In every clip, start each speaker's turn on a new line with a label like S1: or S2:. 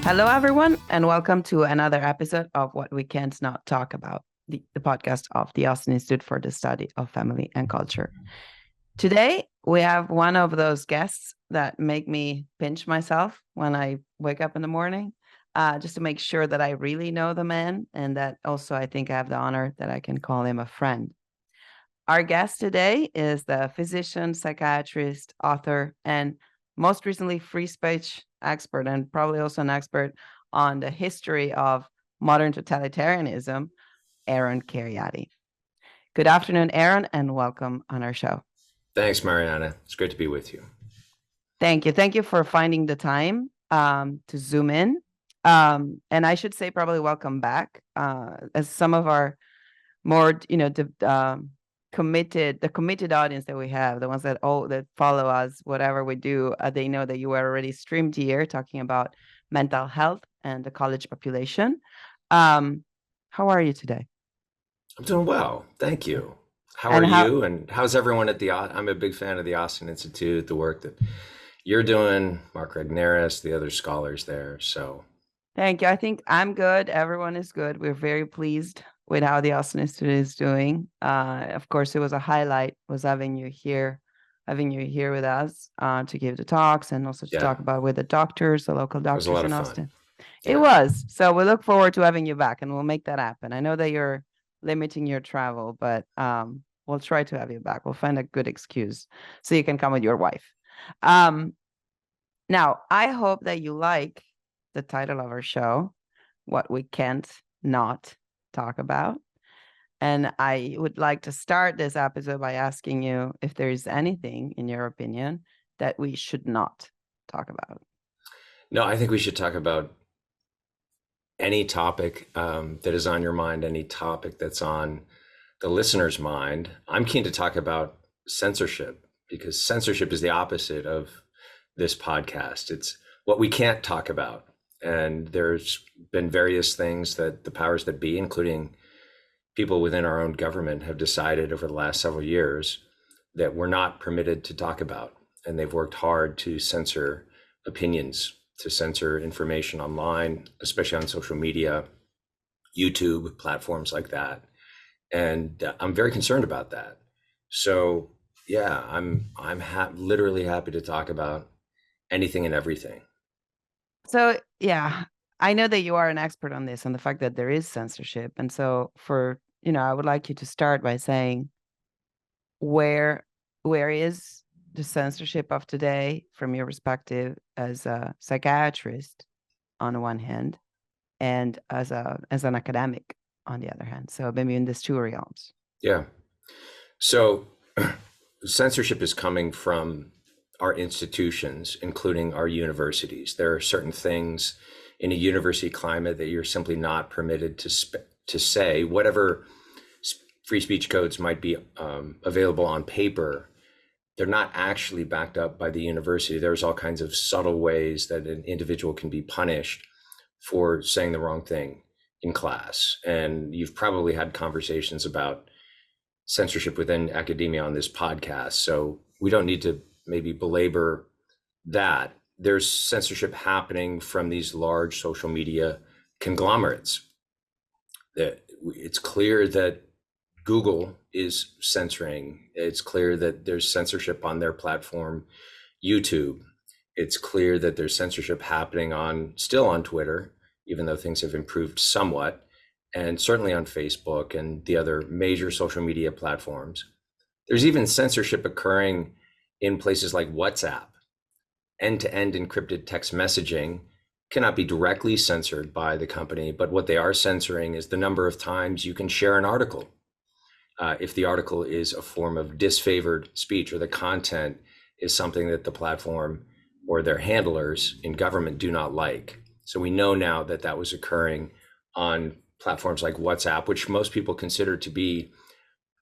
S1: Hello, everyone, and welcome to another episode of What We Can't Not Talk About, the podcast of the Austin Institute for the Study of Family and Culture. Today, we have one of those guests that make me pinch myself when I wake up in the morning, just to make sure that I really know the man, and that also I think I have the honor that I can call him a friend. Our guest today is the physician, psychiatrist, author, and most recently free speech expert, and probably also an expert on the history of modern totalitarianism, Aaron Kheriaty. Good afternoon, Aaron, and welcome on our show.
S2: Thanks, Mariana. It's great to be with you.
S1: Thank you. Thank you for finding the time to Zoom in. And I should say probably welcome back, as some of our more, committed audience that we have, the ones that follow us, whatever we do, they know that you were already streamed here talking about mental health and the college population. How are you today?
S2: I'm doing well. Thank you. How are you? And how's everyone at I'm a big fan of the Austin Institute, the work that you're doing, Mark Regnerus, the other scholars there. So
S1: thank you. I think I'm good. Everyone is good. We're very pleased with how the Austin Institute is doing. Of course, it was a highlight was having you here with us to give the talks and also to talk about with the doctors, the local doctors in Austin. It was. So we look forward to having you back, and we'll make that happen. I know that you're limiting your travel, but we'll try to have you back. We'll find a good excuse so you can come with your wife. Now, I hope that you like the title of our show, What We Can't Not Talk About. And I would like to start this episode by asking you if there is anything, in your opinion, that we should not talk about.
S2: No, I think we should talk about any topic that is on your mind, any topic that's on the listener's mind. I'm keen to talk about censorship, because censorship is the opposite of this podcast. It's what we can't talk about. And there's been various things that the powers that be, including people within our own government, have decided over the last several years that we're not permitted to talk about. And they've worked hard to censor opinions, to censor information online, especially on social media, YouTube, platforms like that. And I'm very concerned about that. So yeah, I'm literally happy to talk about anything and everything.
S1: So yeah, I know that you are an expert on this, on the fact that there is censorship. And so I would like you to start by saying where is the censorship of today from your perspective as a psychiatrist on one hand, and as an academic on the other hand. So maybe in these two realms.
S2: Yeah. So censorship is coming from our institutions, including our universities. There are certain things in a university climate that you're simply not permitted to say. Whatever free speech codes might be available on paper, they're not actually backed up by the university. There's all kinds of subtle ways that an individual can be punished for saying the wrong thing in class. And you've probably had conversations about censorship within academia on this podcast, so we don't need to maybe belabor that. There's censorship happening from these large social media conglomerates. It's clear that Google is censoring. It's clear that there's censorship on their platform, YouTube. It's clear that there's censorship happening still on Twitter, even though things have improved somewhat, and certainly on Facebook and the other major social media platforms. There's even censorship occurring in places like WhatsApp. End-to-end encrypted text messaging cannot be directly censored by the company, but what they are censoring is the number of times you can share an article. If the article is a form of disfavored speech, or the content is something that the platform or their handlers in government do not like. So we know now that that was occurring on platforms like WhatsApp, which most people consider to be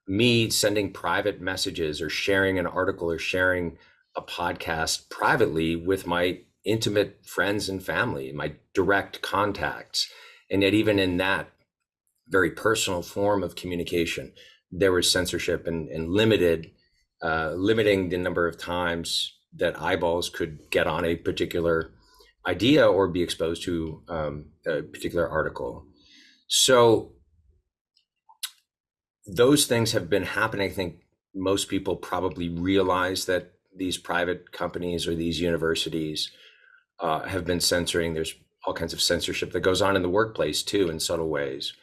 S2: me sending private messages or sharing an article or sharing a podcast privately with my intimate friends and family, my direct contacts. And yet even in that very personal form of communication, there was censorship and limiting the number of times that eyeballs could get on a particular idea or be exposed to a particular article. So those things have been happening. I think most people probably realize that these private companies or these universities have been censoring. There's all kinds of censorship that goes on in the workplace too, in subtle ways.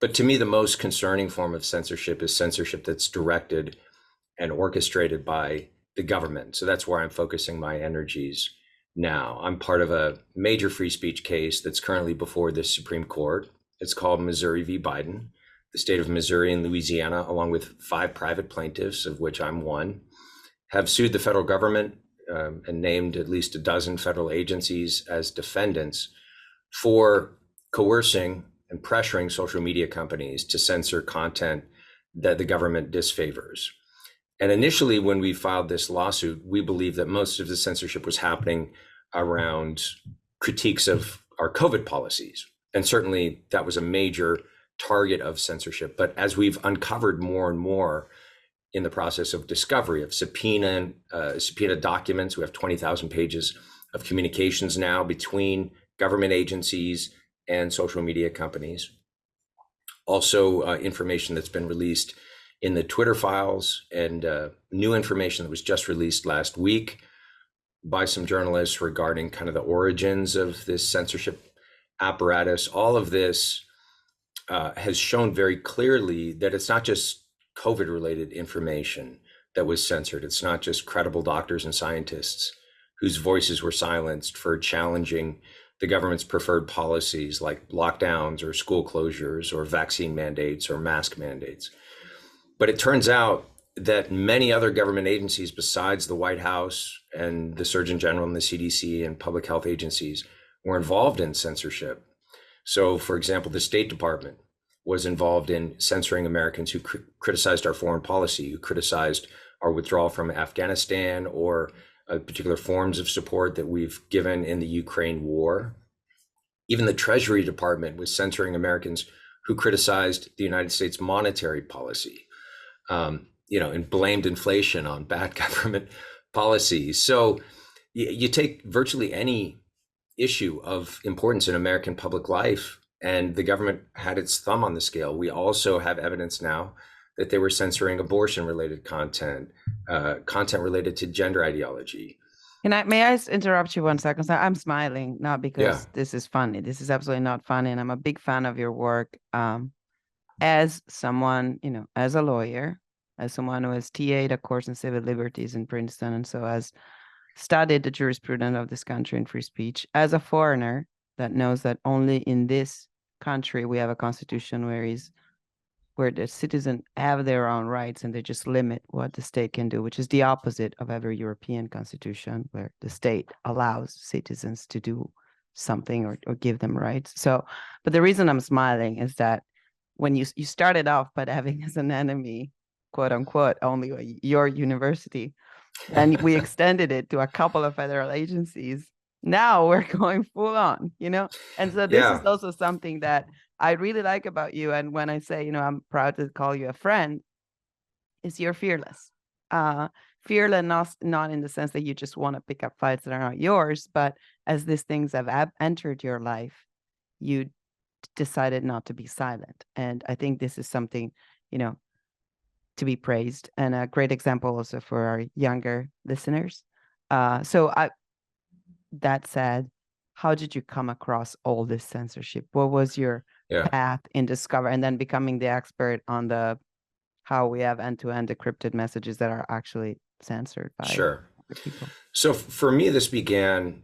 S2: But to me, the most concerning form of censorship is censorship that's directed and orchestrated by the government. So that's where I'm focusing my energies now. I'm part of a major free speech case that's currently before the Supreme Court. It's called Missouri v. Biden. The state of Missouri and Louisiana, along with 5 private plaintiffs, of which I'm one, have sued the federal government and named at least a dozen federal agencies as defendants for coercing and pressuring social media companies to censor content that the government disfavors. And initially, when we filed this lawsuit, we believed that most of the censorship was happening around critiques of our COVID policies. And certainly that was a major target of censorship. But as we've uncovered more and more in the process of discovery of subpoena documents, we have 20,000 pages of communications now between government agencies and social media companies. Also, information that's been released in the Twitter files, and new information that was just released last week by some journalists regarding kind of the origins of this censorship apparatus. All of this has shown very clearly that it's not just COVID-related information that was censored. It's not just credible doctors and scientists whose voices were silenced for challenging the government's preferred policies like lockdowns or school closures or vaccine mandates or mask mandates. But it turns out that many other government agencies besides the White House and the Surgeon General and the CDC and public health agencies were involved in censorship. So, for example, the State Department was involved in censoring Americans who criticized our foreign policy, who criticized our withdrawal from Afghanistan or particular forms of support that we've given in the Ukraine war. Even the Treasury Department was censoring Americans who criticized the United States monetary policy, and blamed inflation on bad government policies. So you take virtually any issue of importance in American public life, and the government had its thumb on the scale. We also have evidence now that they were censoring abortion-related content, content related to gender ideology.
S1: May I interrupt you 1 second? So I'm smiling, not because this is funny. This is absolutely not funny. And I'm a big fan of your work as someone, as a lawyer, as someone who has TA'd a course in civil liberties in Princeton, and so has studied the jurisprudence of this country in free speech, as a foreigner that knows that only in this country we have a constitution where the citizens have their own rights and they just limit what the state can do, which is the opposite of every European constitution, where the state allows citizens to do something or give them rights. So, but the reason I'm smiling is that when you started off by having as an enemy, quote unquote, only your university, and we extended it to a couple of federal agencies. Now we're going full on, and so this is also something that I really like about you. And when I say, I'm proud to call you a friend, is you're fearless. Fearless, not in the sense that you just want to pick up fights that are not yours, but as these things have entered your life, you decided not to be silent. And I think this is something, to be praised, and a great example also for our younger listeners. That said, how did you come across all this censorship? What was your path in discover and then becoming the expert on how we have end-to-end encrypted messages that are actually censored by people?
S2: So for me, this began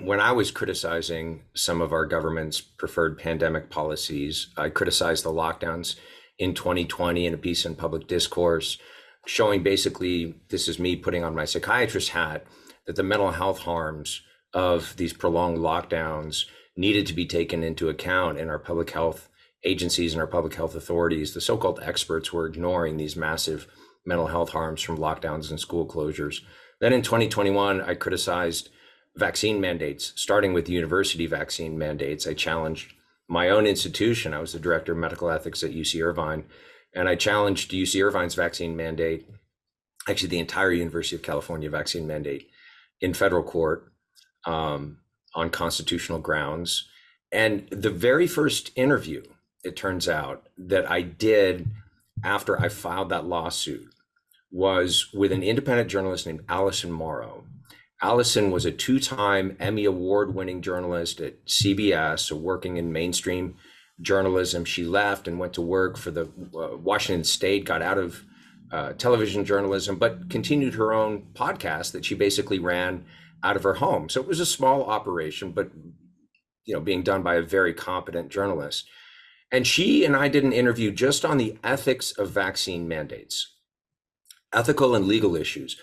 S2: when I was criticizing some of our government's preferred pandemic policies. I criticized the lockdowns in 2020 in a piece in Public Discourse, showing basically, this is me putting on my psychiatrist hat, that the mental health harms of these prolonged lockdowns needed to be taken into account, and our public health agencies and our public health authorities, the so-called experts, were ignoring these massive mental health harms from lockdowns and school closures. Then in 2021, I criticized vaccine mandates, starting with university vaccine mandates. I challenged my own institution. I was the director of medical ethics at UC Irvine, and I challenged UC Irvine's vaccine mandate, actually the entire University of California vaccine mandate, in federal court on on constitutional grounds. And the very first interview, it turns out, that I did after I filed that lawsuit was with an independent journalist named Allison Morrow. Allison was a two-time Emmy Award-winning journalist at CBS, so working in mainstream journalism. She left and went to work for the Washington State, got out of television journalism, but continued her own podcast that she basically ran out of her home. So it was a small operation, but being done by a very competent journalist. And she and I did an interview just on the ethics of vaccine mandates, ethical and legal issues.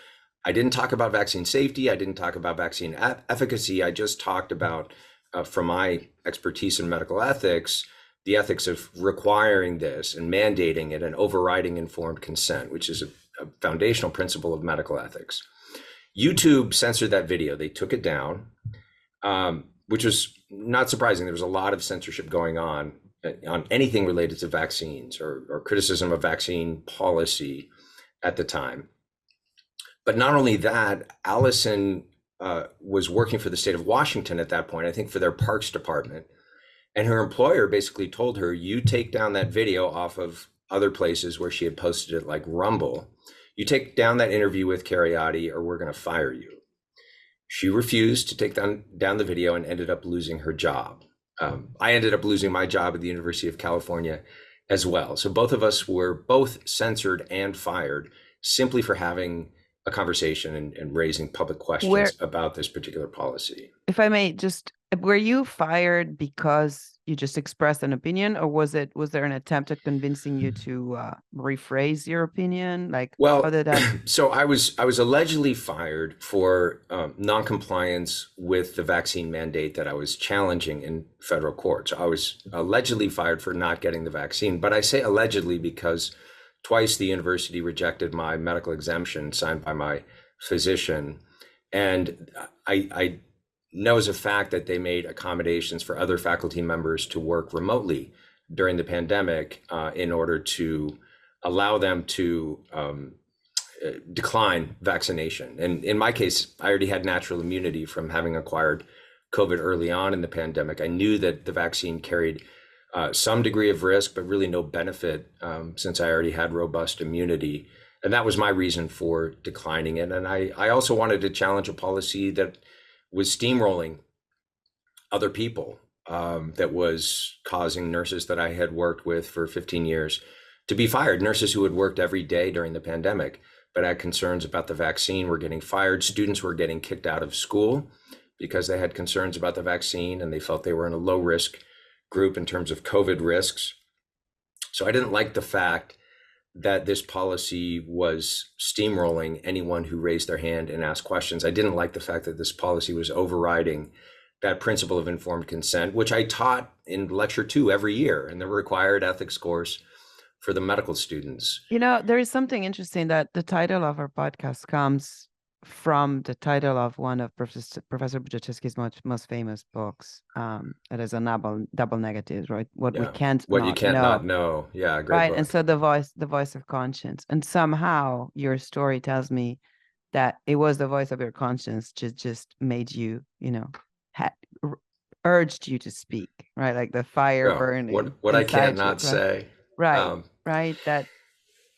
S2: I didn't talk about vaccine safety. I didn't talk about vaccine efficacy. I just talked about, from my expertise in medical ethics, the ethics of requiring this and mandating it and overriding informed consent, which is a foundational principle of medical ethics. YouTube censored that video. They took it down, which was not surprising. There was a lot of censorship going on anything related to vaccines or criticism of vaccine policy at the time. But not only that, Allison was working for the state of Washington at that point, I think for their parks department. And her employer basically told her, you take down that video off of other places where she had posted it, like Rumble. You take down that interview with Kheriaty or we're going to fire you. She refused to take down the video and ended up losing her job. I ended up losing my job at the University of California as well. So both of us were both censored and fired simply for having a conversation and raising public questions about this particular policy.
S1: If I may, were you fired because you just expressed an opinion, or was there an attempt at convincing you to rephrase your opinion? Like,
S2: well,
S1: how did that?
S2: So I was allegedly fired for noncompliance with the vaccine mandate that I was challenging in federal court. So I was allegedly fired for not getting the vaccine, but I say allegedly because twice the university rejected my medical exemption signed by my physician. And I know as a fact that they made accommodations for other faculty members to work remotely during the pandemic in order to allow them to decline vaccination. And in my case, I already had natural immunity from having acquired COVID early on in the pandemic. I knew that the vaccine carried some degree of risk, but really no benefit since I already had robust immunity. And that was my reason for declining it. And I also wanted to challenge a policy that was steamrolling other people, that was causing nurses that I had worked with for 15 years to be fired. Nurses who had worked every day during the pandemic, but had concerns about the vaccine were getting fired. Students were getting kicked out of school because they had concerns about the vaccine and they felt they were in a low risk group in terms of COVID risks. So I didn't like the fact that this policy was steamrolling anyone who raised their hand and asked questions. I didn't like the fact that this policy was overriding that principle of informed consent, which I taught in lecture 2 every year in the required ethics course for the medical students.
S1: There is something interesting that the title of our podcast comes from the title of one of Professor Bujaczewski's most famous books. It is a double negative, right? What you can't
S2: not know. Yeah, great
S1: right.
S2: book.
S1: And so the voice of conscience. And somehow your story tells me that it was the voice of your conscience just made you, urged you to speak, right? Like the fire burning.
S2: What I can't not say.
S1: Right. Right. That.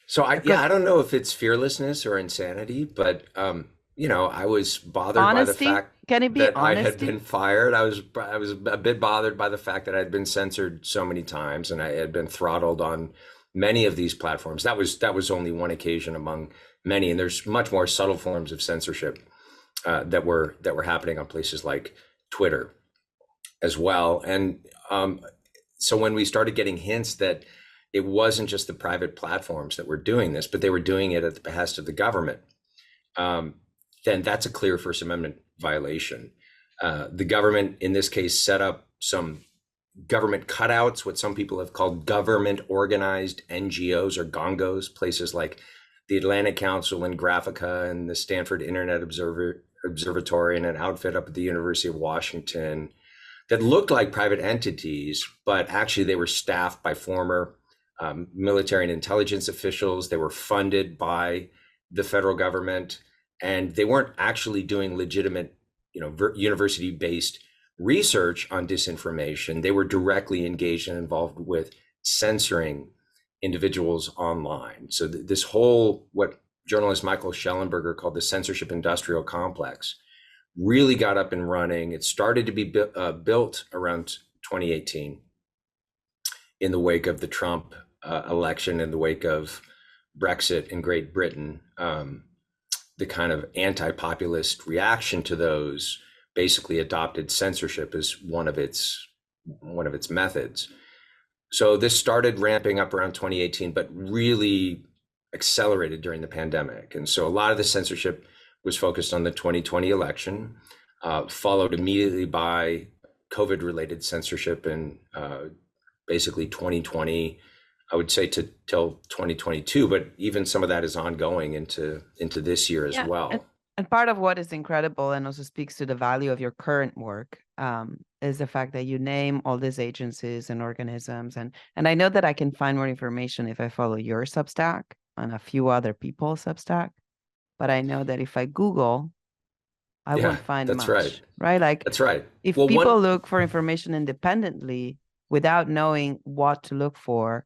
S2: So I don't know if it's fearlessness or insanity, but I was bothered
S1: honesty?
S2: by the fact
S1: Can it be
S2: that
S1: honesty?
S2: I had been fired. I was a bit bothered by the fact that I had been censored so many times and I had been throttled on many of these platforms. That was only one occasion among many, and there's much more subtle forms of censorship that were happening on places like Twitter as well. And so when we started getting hints that it wasn't just the private platforms that were doing this, but they were doing it at the behest of the government, then that's a clear First Amendment violation. The government, in this case, set up some government cutouts, what some people have called government organized NGOs or gongos, places like the Atlantic Council and Graphica and the Stanford Internet Observatory and an outfit up at the University of Washington that looked like private entities, but actually they were staffed by former military and intelligence officials. They were funded by the federal government, and they weren't actually doing legitimate, university-based research on disinformation, they were directly engaged and involved with censoring individuals online. So this whole, what journalist Michael Schellenberger called the censorship industrial complex, really got up and running. It started to be built around 2018 in the wake of the Trump election, in the wake of Brexit in Great Britain. The kind of anti-populist reaction to those basically adopted censorship as one of its methods. So this started ramping up around 2018, but really accelerated during the pandemic. And so a lot of the censorship was focused on the 2020 election, followed immediately by COVID-related censorship in basically 2020, I would say till 2022, but even some of that is ongoing into this year as well.
S1: And part of what is incredible and also speaks to the value of your current work is the fact that you name all these agencies and organisms. And I know that I can find more information if I follow your Substack and a few other people's Substack. But I know that if I Google, I won't find much. Right? Like,
S2: that's right.
S1: If people look for information independently without knowing what to look for,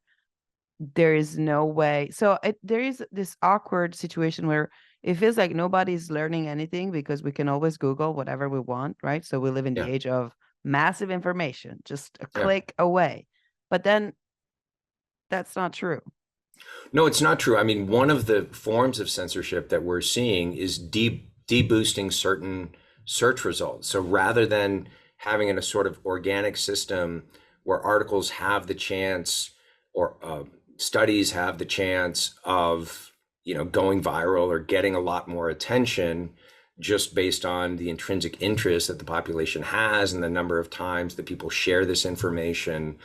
S1: there is no way. So there is this awkward situation where it feels like nobody's learning anything because we can always Google whatever we want, right? So we live in the age of massive information, just a click away. But then that's not true.
S2: No, it's not true. I mean, one of the forms of censorship that we're seeing is deboosting certain search results. So rather than having a sort of organic system where articles have the chance, or studies have the chance of, going viral or getting a lot more attention just based on the intrinsic interest that the population has and the number of times that people share this information.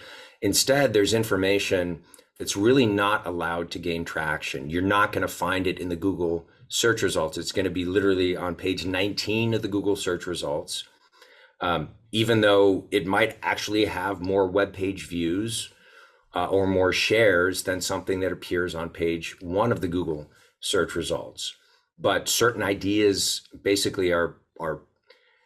S2: Instead, there's information that's really not allowed to gain traction. You're not going to find it in the Google search results. It's going to be literally on page 19 of the Google search results, even though it might actually have more web page views or more shares than something that appears on page 1 of the Google search results. But certain ideas basically are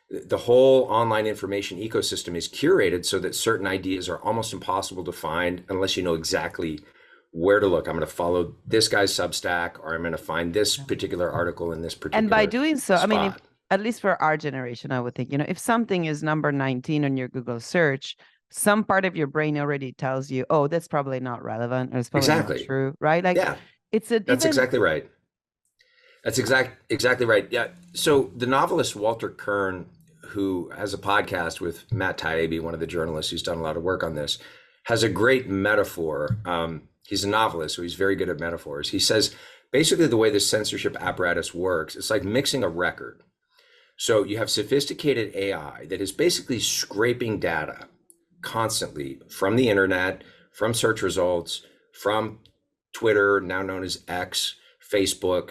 S2: the whole online information ecosystem is curated so that certain ideas are almost impossible to find unless you know exactly where to look. I'm going to follow this guy's Substack, or I'm going to find this particular article in this particular
S1: And by doing so,
S2: spot.
S1: I mean, at least for our generation, I would think, if something is number 19 on your Google search, some part of your brain already tells you, oh, that's probably not relevant, or it's probably not true, right? Like,
S2: that's exactly right. That's exactly right. Yeah. So the novelist Walter Kern, who has a podcast with Matt Taibbi, one of the journalists who's done a lot of work on this, has a great metaphor. He's a novelist, so he's very good at metaphors. He says, basically the way the censorship apparatus works, it's like mixing a record. So you have sophisticated AI that is basically scraping data constantly from the internet, from search results, from Twitter, now known as X, Facebook,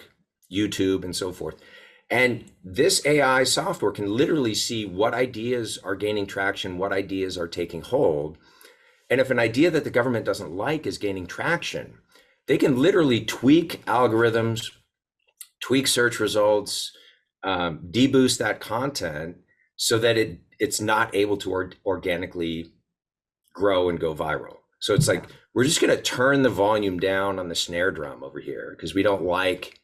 S2: YouTube, and so forth. And this AI software can literally see what ideas are gaining traction, what ideas are taking hold. And if an idea that the government doesn't like is gaining traction, they can literally tweak algorithms, tweak search results, deboost that content so that it's not able to organically grow and go viral. So it's like, we're just going to turn the volume down on the snare drum over here because we don't like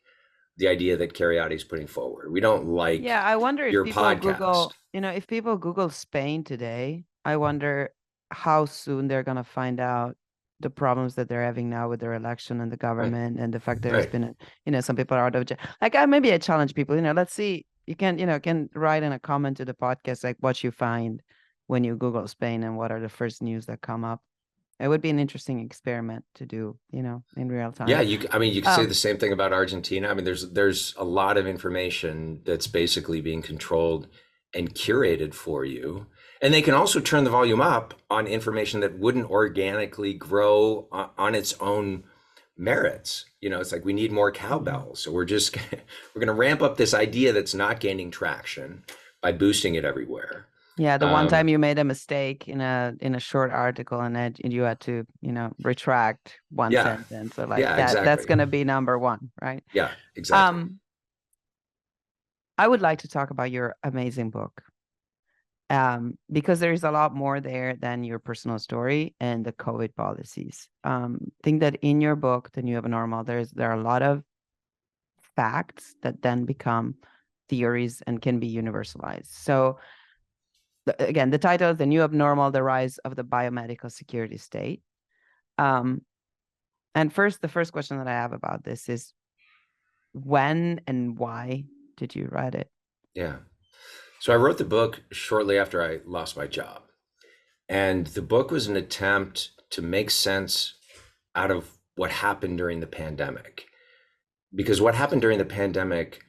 S2: the idea that Kheriaty is putting forward. We don't like
S1: I wonder if
S2: your
S1: people
S2: podcast.
S1: Google, if people Google Spain today, I wonder how soon they're going to find out the problems that they're having now with their election and the government, and the fact that there's been, some people are out of jail. Like, maybe I challenge people, let's see, you can write in a comment to the podcast, like what you find when you Google Spain and what are the first news that come up. It would be an interesting experiment to do, in real time.
S2: Yeah, you can say the same thing about Argentina. I mean, there's a lot of information that's basically being controlled and curated for you. And they can also turn the volume up on information that wouldn't organically grow on its own merits. It's like, we need more cowbell. So we're going to ramp up this idea that's not gaining traction by boosting it everywhere.
S1: Yeah, the one time you made a mistake in a short article and you had to, retract one sentence. So that's going to be number one, right?
S2: Yeah, exactly.
S1: I would like to talk about your amazing book. because there's a lot more there than your personal story and the COVID policies. I think that in your book, The New Abnormal, there are a lot of facts that then become theories and can be universalized. So again, the title is The New Abnormal, The Rise of the Biomedical Security State. And the first question that I have about this is, when and why did you write it?
S2: Yeah. So I wrote the book shortly after I lost my job. And the book was an attempt to make sense out of what happened during the pandemic. Because what happened during the pandemic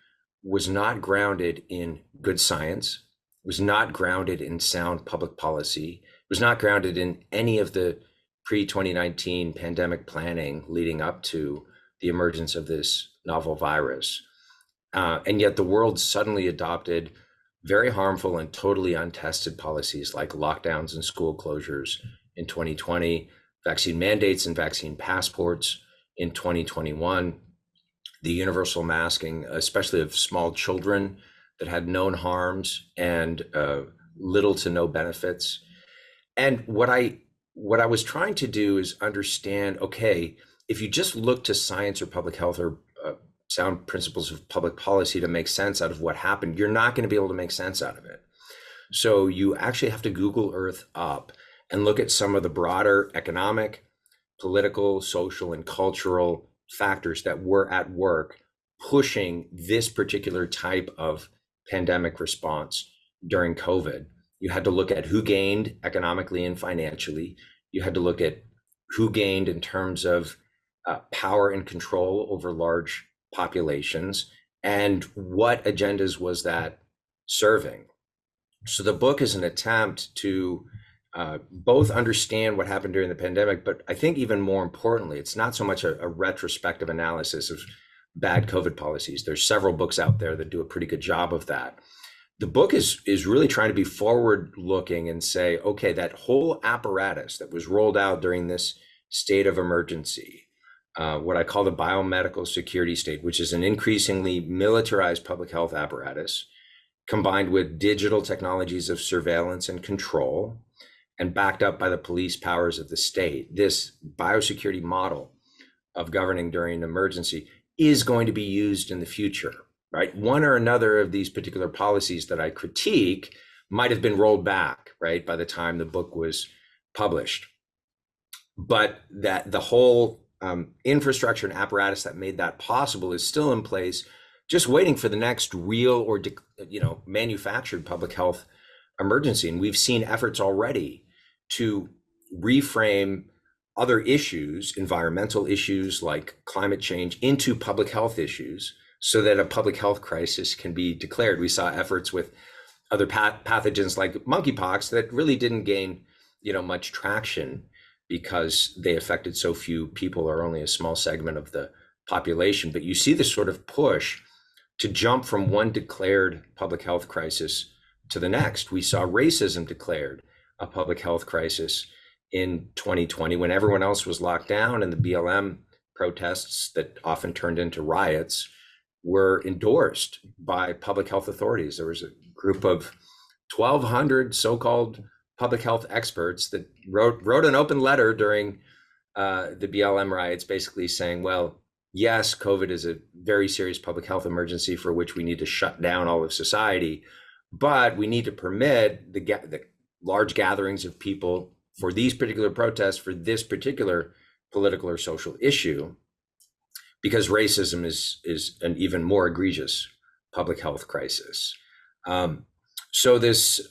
S2: was not grounded in good science, was not grounded in sound public policy, was not grounded in any of the pre-2019 pandemic planning leading up to the emergence of this novel virus. And yet the world suddenly adopted very harmful and totally untested policies like lockdowns and school closures in 2020, vaccine mandates and vaccine passports in 2021, the universal masking, especially of small children, that had known harms and little to no benefits. And what I was trying to do is understand, okay, if you just look to science or public health or sound principles of public policy to make sense out of what happened, you're not going to be able to make sense out of it. So you actually have to Google Earth up and look at some of the broader economic, political, social, and cultural factors that were at work pushing this particular type of pandemic response during COVID. You had to look at who gained economically and financially. You had to look at who gained in terms of power and control over large populations, and what agendas was that serving. So the book is an attempt to both understand what happened during the pandemic, but I think even more importantly, it's not so much a retrospective analysis of bad COVID policies. There's several books out there that do a pretty good job of that. The book is really trying to be forward looking and say, okay, that whole apparatus that was rolled out during this state of emergency, what I call the biomedical security state, which is an increasingly militarized public health apparatus, combined with digital technologies of surveillance and control, and backed up by the police powers of the state. This biosecurity model of governing during an emergency is going to be used in the future, right? One or another of these particular policies that I critique might have been rolled back, right, by the time the book was published. But that the whole infrastructure and apparatus that made that possible is still in place, just waiting for the next real or manufactured public health emergency. And we've seen efforts already to reframe other issues, environmental issues like climate change, into public health issues so that a public health crisis can be declared. We saw efforts with other pathogens like monkeypox that really didn't gain much traction because they affected so few people or only a small segment of the population. But you see this sort of push to jump from one declared public health crisis to the next. We saw racism declared a public health crisis in 2020 when everyone else was locked down, and the BLM protests that often turned into riots were endorsed by public health authorities. There was a group of 1,200 so-called public health experts that wrote an open letter during the BLM riots, basically saying, well, yes, COVID is a very serious public health emergency for which we need to shut down all of society, but we need to permit the large gatherings of people for these particular protests for this particular political or social issue, because racism is an even more egregious public health crisis. So this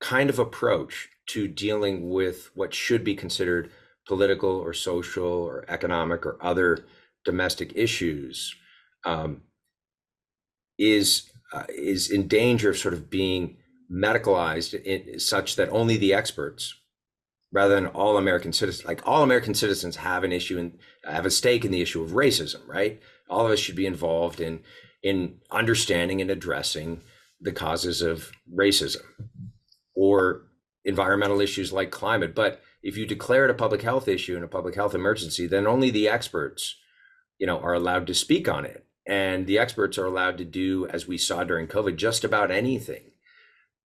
S2: kind of approach to dealing with what should be considered political or social or economic or other domestic issues is in danger of sort of being medicalized such that only the experts, rather than all American citizens, like all American citizens have an issue and have a stake in the issue of racism, right? All of us should be involved in understanding and addressing the causes of racism or environmental issues like climate. But if you declare it a public health issue and a public health emergency, then only the experts, are allowed to speak on it. And the experts are allowed to do, as we saw during COVID, just about anything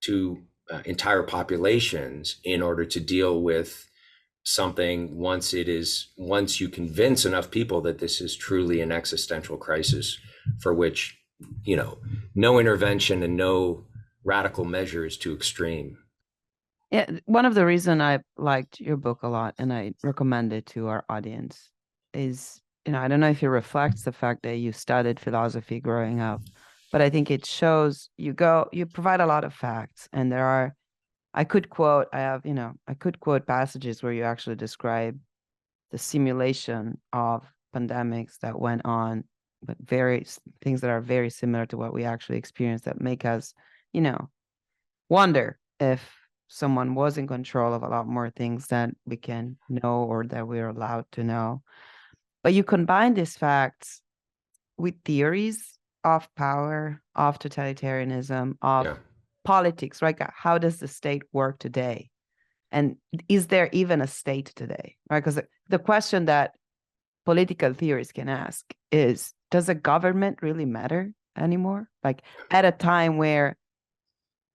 S2: to entire populations in order to deal with something once you convince enough people that this is truly an existential crisis for which, no intervention and no radical measure is too extreme.
S1: Yeah, one of the reasons I liked your book a lot and I recommend it to our audience is, I don't know if it reflects the fact that you studied philosophy growing up, but I think it shows you provide a lot of facts, and I could quote passages where you actually describe the simulation of pandemics that went on, but things that are very similar to what we actually experienced that make us, wonder if someone was in control of a lot more things than we can know or that we're allowed to know. But you combine these facts with theories of power, of totalitarianism, of politics, right? How does the state work today? And is there even a state today, right? Because the question that political theorists can ask is, does a government really matter anymore? Like at a time where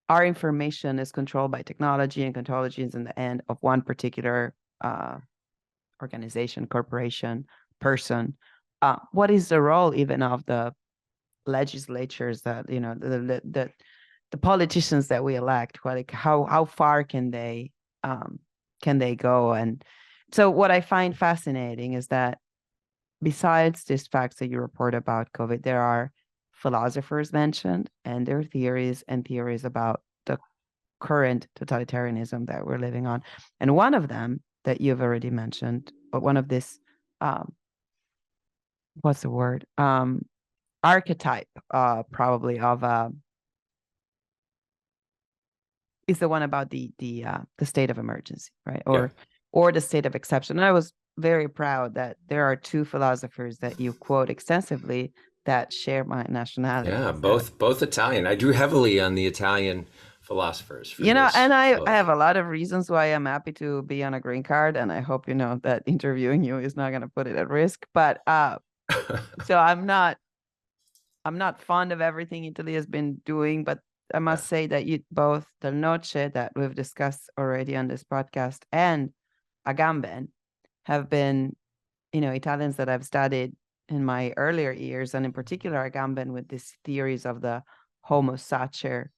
S1: our information is controlled by technology, and technology is in the end of one particular organization, corporation, person. What is the role even of the legislatures that, the politicians that we elect? Like how far can they go? And so what I find fascinating is that besides these facts that you report about COVID, there are philosophers mentioned and their theories about the current totalitarianism that we're living on. And one of them that you've already mentioned, but one of this, what's the word? Archetype, probably of is the one about the state of emergency, right? Or the state of exception. And I was very proud that there are two philosophers that you quote extensively that share my nationality.
S2: Yeah, both Italian. I drew heavily on the Italian philosophers for
S1: and I have a lot of reasons why I'm happy to be on a green card, and I hope that interviewing you is not going to put it at risk. But so I'm not fond of everything Italy has been doing, but I must say that you both Del Noce, that we've discussed already on this podcast, and Agamben have been, Italians that I've studied in my earlier years, and in particular Agamben with these theories of the homo sacer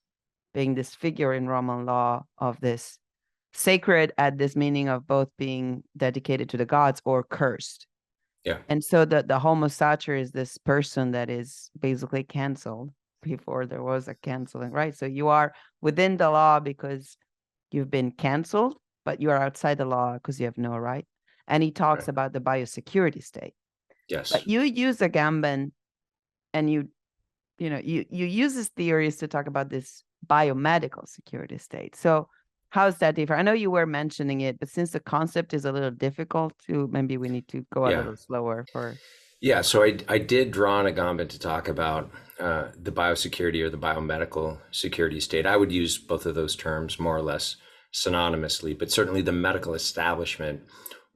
S1: being this figure in Roman law of this sacred at this meaning of both being dedicated to the gods or cursed.
S2: Yeah.
S1: And so the homo sacer is this person that is basically canceled before there was a canceling, right? So you are within the law because you've been canceled, but you are outside the law because you have no right. And he talks about the biosecurity state.
S2: Yes.
S1: But you use Agamben, and you use his theories to talk about this biomedical security state. So how's that different? I know you were mentioning it, but since the concept is a little difficult, maybe we need to go a little slower for.
S2: Yeah, so I did draw on Agamben to talk about the biosecurity or the biomedical security state. I would use both of those terms more or less synonymously, but certainly the medical establishment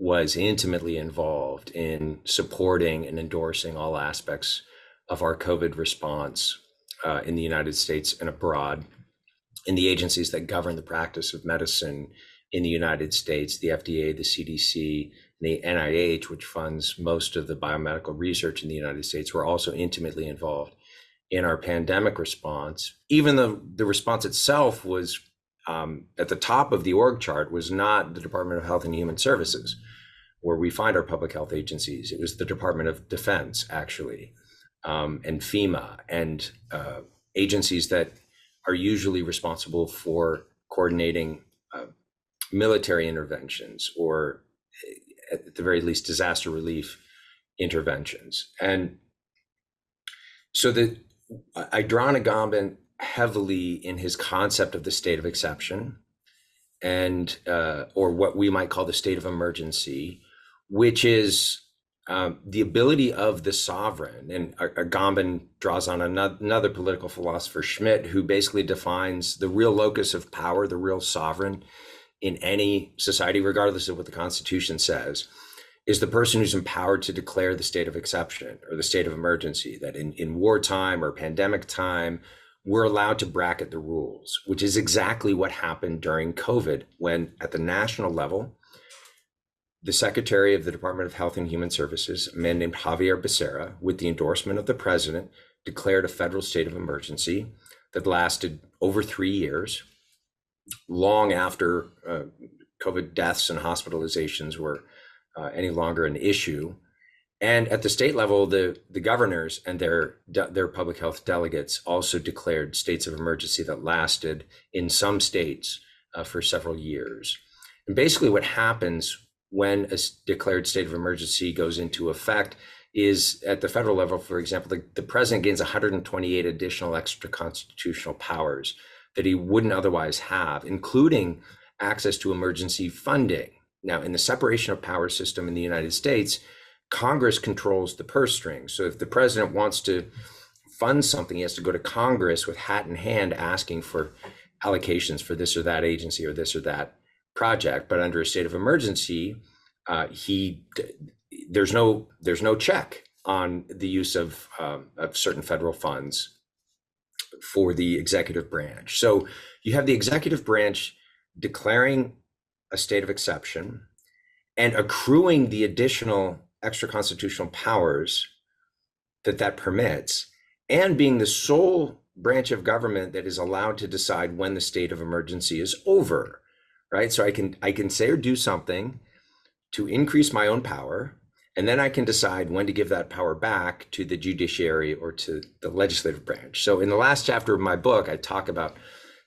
S2: was intimately involved in supporting and endorsing all aspects of our COVID response in the United States and abroad. In the agencies that govern the practice of medicine in the United States, the FDA, the CDC, the NIH, which funds most of the biomedical research in the United States, were also intimately involved in our pandemic response. Even though the response itself was at the top of the org chart, was not the Department of Health and Human Services, where we find our public health agencies. It was the Department of Defense, actually, and FEMA, and agencies that are usually responsible for coordinating military interventions, or at the very least disaster relief interventions. And so I draw on Agamben heavily in his concept of the state of exception, and or what we might call the state of emergency, which is the ability of the sovereign. And Agamben draws on another political philosopher, Schmidt, who basically defines the real locus of power, the real sovereign in any society, regardless of what the Constitution says, is the person who's empowered to declare the state of exception or the state of emergency, that in wartime or pandemic time, we're allowed to bracket the rules, which is exactly what happened during COVID, when at the national level, the Secretary of the Department of Health and Human Services, a man named Javier Becerra, with the endorsement of the president, declared a federal state of emergency that lasted over 3 years, long after COVID deaths and hospitalizations were any longer an issue. And at the state level, the governors and their public health delegates also declared states of emergency that lasted in some states for several years. And basically what happens when a declared state of emergency goes into effect is, at the federal level, for example, the president gains 128 additional extra constitutional powers that he wouldn't otherwise have, including access to emergency funding. Now, in the separation of powers system in the United States, Congress controls the purse strings. So if the president wants to fund something, he has to go to Congress with hat in hand asking for allocations for this or that agency or this or that project. But under a state of emergency, there's no check on the use of certain federal funds for the executive branch. So you have the executive branch declaring a state of exception and accruing the additional extra constitutional powers that permits, and being the sole branch of government that is allowed to decide when the state of emergency is over, right? So I can say or do something to increase my own power, and then I can decide when to give that power back to the judiciary or to the legislative branch. So in the last chapter of my book, I talk about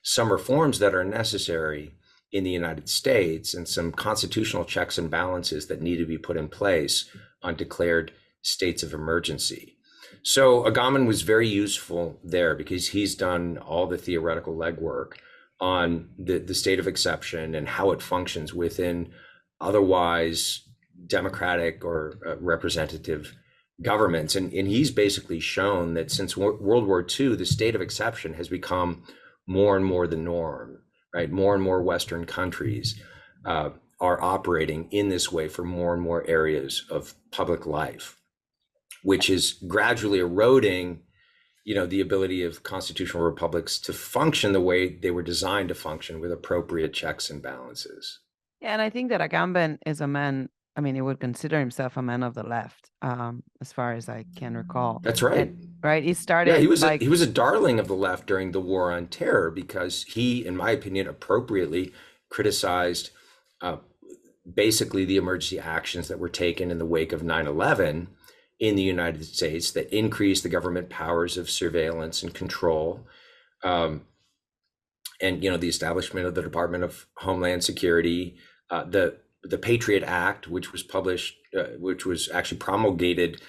S2: some reforms that are necessary in the United States and some constitutional checks and balances that need to be put in place on declared states of emergency. So Agamben was very useful there because he's done all the theoretical legwork on the state of exception and how it functions within otherwise democratic or representative governments. And he's basically shown that since World War II, the state of exception has become more and more the norm, right? More and more Western countries are operating in this way for more and more areas of public life, which is gradually eroding, the ability of constitutional republics to function the way they were designed to function, with appropriate checks and balances.
S1: Yeah, and I think that Agamben is a man, he would consider himself a man of the left, as far as I can recall.
S2: That's right.
S1: Right. He started.
S2: Yeah, he was a darling of the left during the War on Terror because he, in my opinion, appropriately criticized basically the emergency actions that were taken in the wake of 9/11 in the United States that increased the government powers of surveillance and control, and the establishment of the Department of Homeland Security, the Patriot Act, which was actually promulgated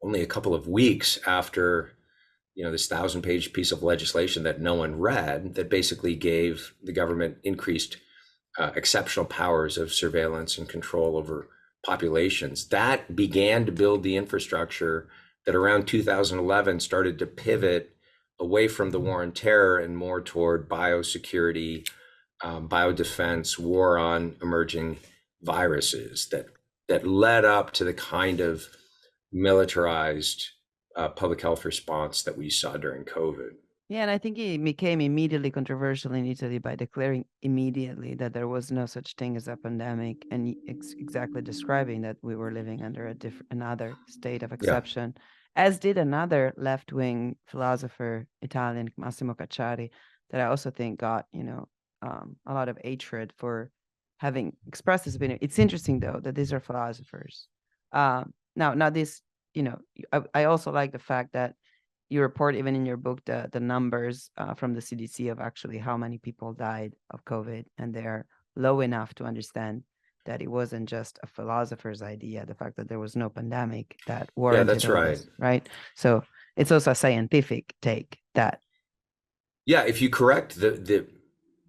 S2: only a couple of weeks after, this 1,000-page piece of legislation that no one read, that basically gave the government increased exceptional powers of surveillance and control over populations. That began to build the infrastructure that around 2011 started to pivot away from the War on Terror and more toward biosecurity, biodefense, war on emerging viruses that led up to the kind of militarized public health response that we saw during COVID.
S1: Yeah, and I think he became immediately controversial in Italy by declaring immediately that there was no such thing as a pandemic, and exactly describing that we were living under another state of exception, as did another left-wing philosopher, Italian, Massimo Cacciari, that I also think got, a lot of hatred for having expressed this opinion. It's interesting, though, that these are philosophers. Now this, I also like the fact that you report, even in your book, the numbers from the CDC of actually how many people died of COVID, and they're low enough to understand that it wasn't just a philosopher's idea, the fact that there was no pandemic that warranted.
S2: Yeah, that's right.
S1: Right. So it's also a scientific take that.
S2: Yeah, if you correct the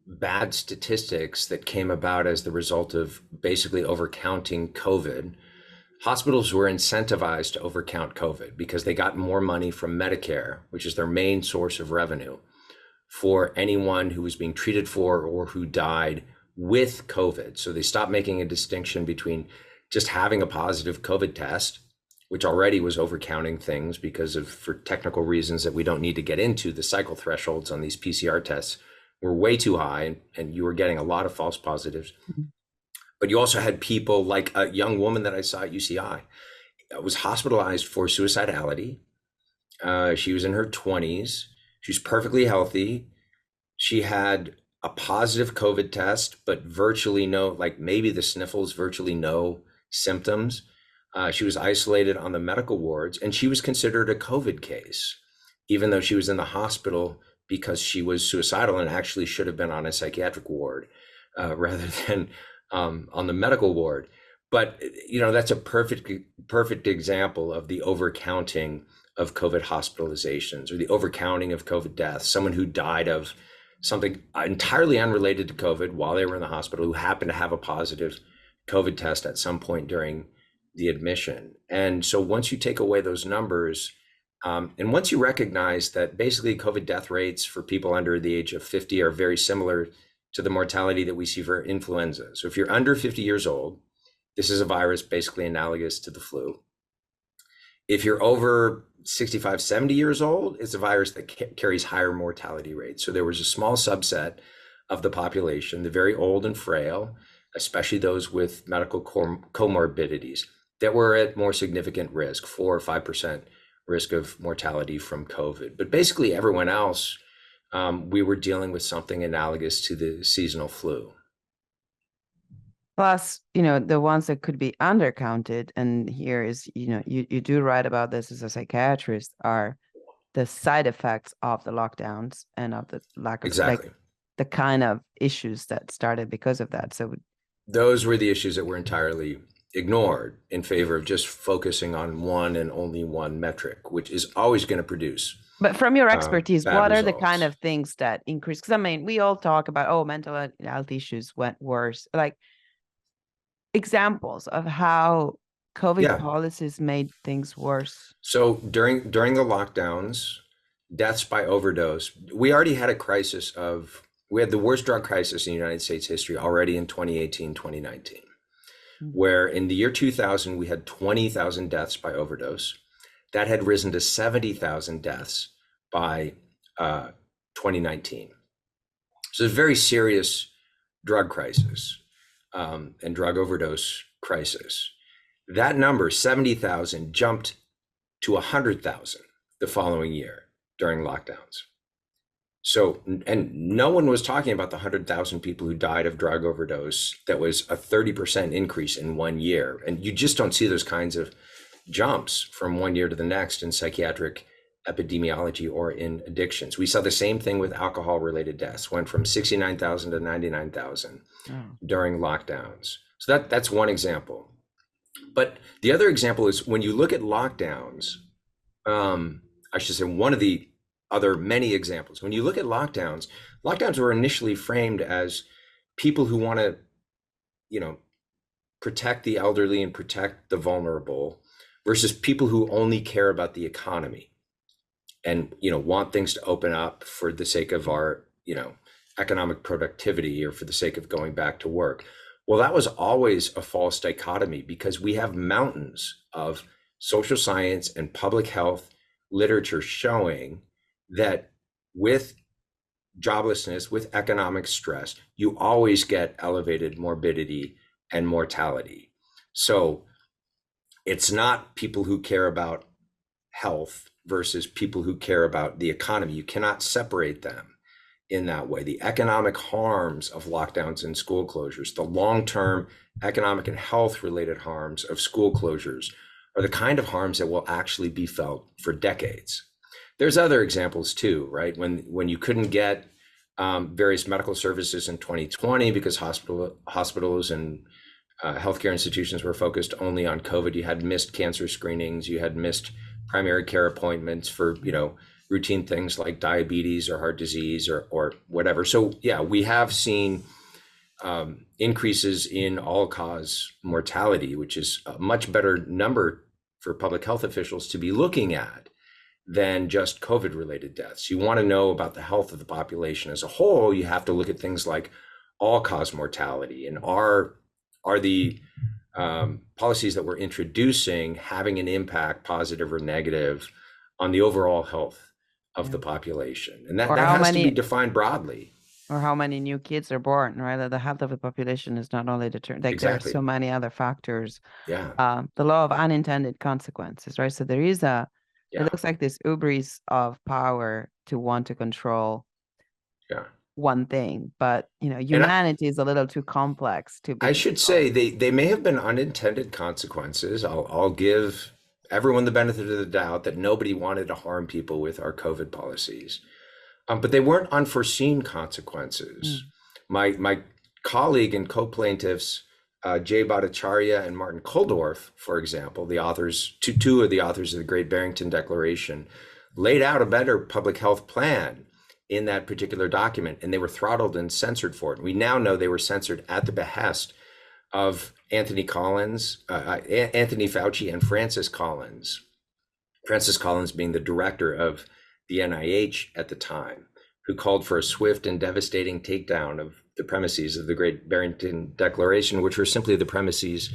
S2: bad statistics that came about as the result of basically overcounting COVID, hospitals were incentivized to overcount COVID because they got more money from Medicare, which is their main source of revenue, for anyone who was being treated for or who died with COVID. So they stopped making a distinction between just having a positive COVID test, which already was overcounting things because of, for technical reasons that we don't need to get into, the cycle thresholds on these PCR tests were way too high, and you were getting a lot of false positives. But you also had people like a young woman that I saw at UCI was hospitalized for suicidality. She was in her 20s. She was perfectly healthy. She had a positive COVID test, but virtually no, like maybe the sniffles, virtually no symptoms. She was isolated on the medical wards, and she was considered a COVID case, even though she was in the hospital because she was suicidal and actually should have been on a psychiatric ward rather than on the medical ward. But, you know, that's a perfect example of the overcounting of COVID hospitalizations or the overcounting of COVID deaths. Someone who died of something entirely unrelated to COVID while they were in the hospital, who happened to have a positive COVID test at some point during the admission. And so once you take away those numbers, and once you recognize that basically COVID death rates for people under the age of 50 are very similar to the mortality that we see for influenza. So if you're under 50 years old, this is a virus basically analogous to the flu. If you're over 65, 70 years old, it's a virus that carries higher mortality rates. So there was a small subset of the population, the very old and frail, especially those with medical comorbidities, that were at more significant risk, 4 or 5% risk of mortality from COVID. But basically everyone else, we were dealing with something analogous to the seasonal flu.
S1: Plus, you know, the ones that could be undercounted, and here is, you know, you do write about this as a psychiatrist, are the side effects of the lockdowns and of the lack of
S2: Exactly.
S1: like, the kind of issues that started because of that. So
S2: those were the issues that were entirely ignored in favor of just focusing on one and only one metric, which is always going to produce.
S1: But from your expertise, what are the
S2: results.
S1: kind of things that increase? Because I mean, we all talk about, oh, mental health issues went worse. Like examples of how COVID policies made things worse.
S2: So during the lockdowns, deaths by overdose, we already had a crisis of, we had the worst drug crisis in United States history already in 2018, 2019, where in the year 2000, we had 20,000 deaths by overdose. That had risen to 70,000 deaths by 2019. So it's a very serious drug crisis and drug overdose crisis. That number, 70,000, jumped to 100,000 the following year during lockdowns. So, and no one was talking about the 100,000 people who died of drug overdose. That was a 30% increase in 1 year. And you just don't see those kinds of jumps from 1 year to the next in psychiatric epidemiology or in addictions. We saw the same thing with alcohol related deaths, went from 69,000 to 99,000 during lockdowns. So that's one example. But the other example is when you look at lockdowns, I should say one of the other many examples, when you look at lockdowns were initially framed as people who want to, you know, protect the elderly and protect the vulnerable versus people who only care about the economy and, you know, want things to open up for the sake of our, you know, economic productivity or for the sake of going back to work. Well, that was always a false dichotomy because we have mountains of social science and public health literature showing that with joblessness, with economic stress, you always get elevated morbidity and mortality. So it's not people who care about health versus people who care about the economy. You cannot separate them in that way. The economic harms of lockdowns and school closures, the long-term economic and health-related harms of school closures are the kind of harms that will actually be felt for decades. There's other examples too, right? When you couldn't get various medical services in 2020 because hospitals and healthcare institutions were focused only on COVID, you had missed cancer screenings, you had missed primary care appointments for, you know, routine things like diabetes or heart disease or whatever. So yeah, we have seen increases in all-cause mortality, which is a much better number for public health officials to be looking at than just COVID-related deaths. You want to know about the health of the population as a whole, you have to look at things like all-cause mortality and are the policies that we're introducing having an impact, positive or negative, on the overall health of the population. And that
S1: Or how
S2: has to be
S1: many
S2: defined broadly.
S1: or how many new kids are born, right? That the health of the population is not only determined, like there are
S2: Exactly.
S1: so many other factors.
S2: Yeah.
S1: The law of unintended consequences, right? So there is it
S2: Yeah.
S1: looks like this hubris of power to want to control
S2: Yeah.
S1: one thing, but
S2: And
S1: humanity is a little too complex to
S2: I
S1: be.
S2: should say they may have been unintended consequences. I'll give everyone the benefit of the doubt that nobody wanted to harm people with our COVID policies. But they weren't unforeseen consequences. My colleague and co-plaintiffs, Jay Bhattacharya and Martin Kulldorff, for example, the authors, two of the authors of the Great Barrington Declaration, laid out a better public health plan in that particular document, and they were throttled and censored for it. We now know they were censored at the behest of Anthony Fauci and Francis Collins. Francis Collins being the director of the NIH at the time, who called for a swift and devastating takedown of the premises of the Great Barrington Declaration, which were simply the premises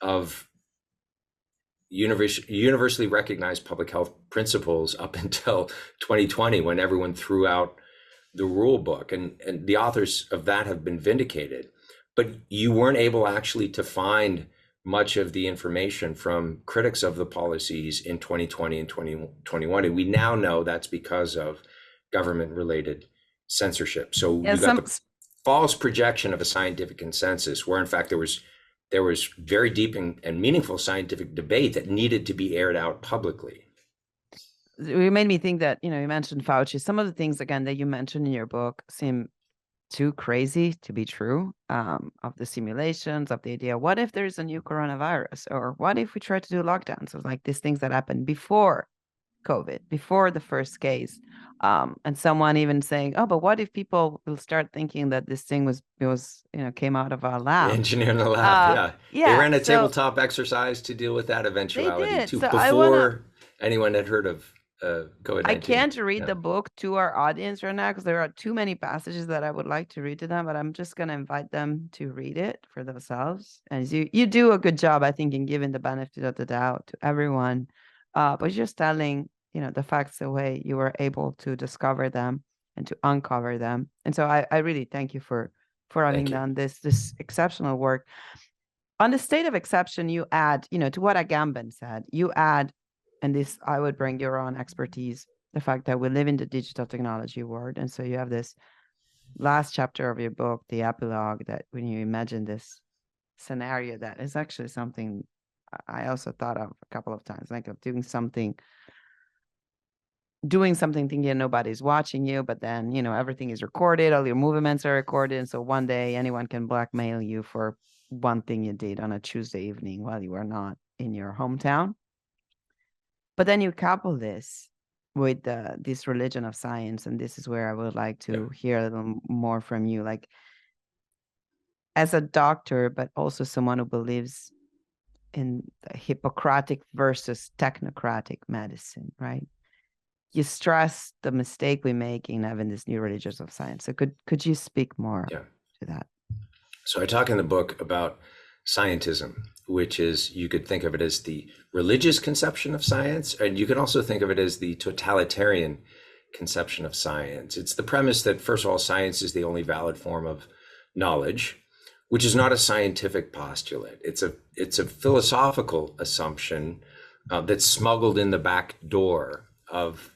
S2: of universally recognized public health principles up until 2020, when everyone threw out the rule book. And the authors of that have been vindicated. But you weren't able actually to find much of the information from critics of the policies in 2020 and 2021. And we now know that's because of government-related censorship. So you got the false projection of a scientific consensus, where in fact there was very deep and meaningful scientific debate that needed to be aired out publicly.
S1: It made me think that, you mentioned Fauci. Some of the things, again, that you mentioned in your book seem too crazy to be true, of the simulations, of the idea, what if there's a new coronavirus? Or what if we try to do lockdowns? Of like these things that happened before COVID, before the first case. And someone even saying, oh, but what if people will start thinking that this thing came out of our lab?
S2: Engineer in the lab, yeah. They ran a tabletop exercise to deal with that eventuality too, before anyone had heard of COVID-19.
S1: I can't read the book to our audience right now because there are too many passages that I would like to read to them, but I'm just going to invite them to read it for themselves. And you do a good job, I think, in giving the benefit of the doubt to everyone, but just telling, the facts the way you were able to discover them and to uncover them. And so I really thank you for having done this exceptional work. On the state of exception, you add, to what Agamben said, you add, and this, I would bring your own expertise, the fact that we live in the digital technology world. And so you have this last chapter of your book, the epilogue, that when you imagine this scenario, that is actually something I also thought of a couple of times, like of doing something thinking nobody's watching you, but then, everything is recorded, all your movements are recorded. And so one day anyone can blackmail you for one thing you did on a Tuesday evening while you were not in your hometown. But then you couple this with this religion of science, and this is where I would like to hear a little more from you, like as a doctor, but also someone who believes in the Hippocratic versus technocratic medicine, right? You stress the mistake we make in having this new religions of science. So could you speak more to that?
S2: So I talk in the book about scientism, which is, you could think of it as the religious conception of science, and you can also think of it as the totalitarian conception of science. It's the premise that, first of all, science is the only valid form of knowledge, which is not a scientific postulate. It's a philosophical assumption that's smuggled in the back door of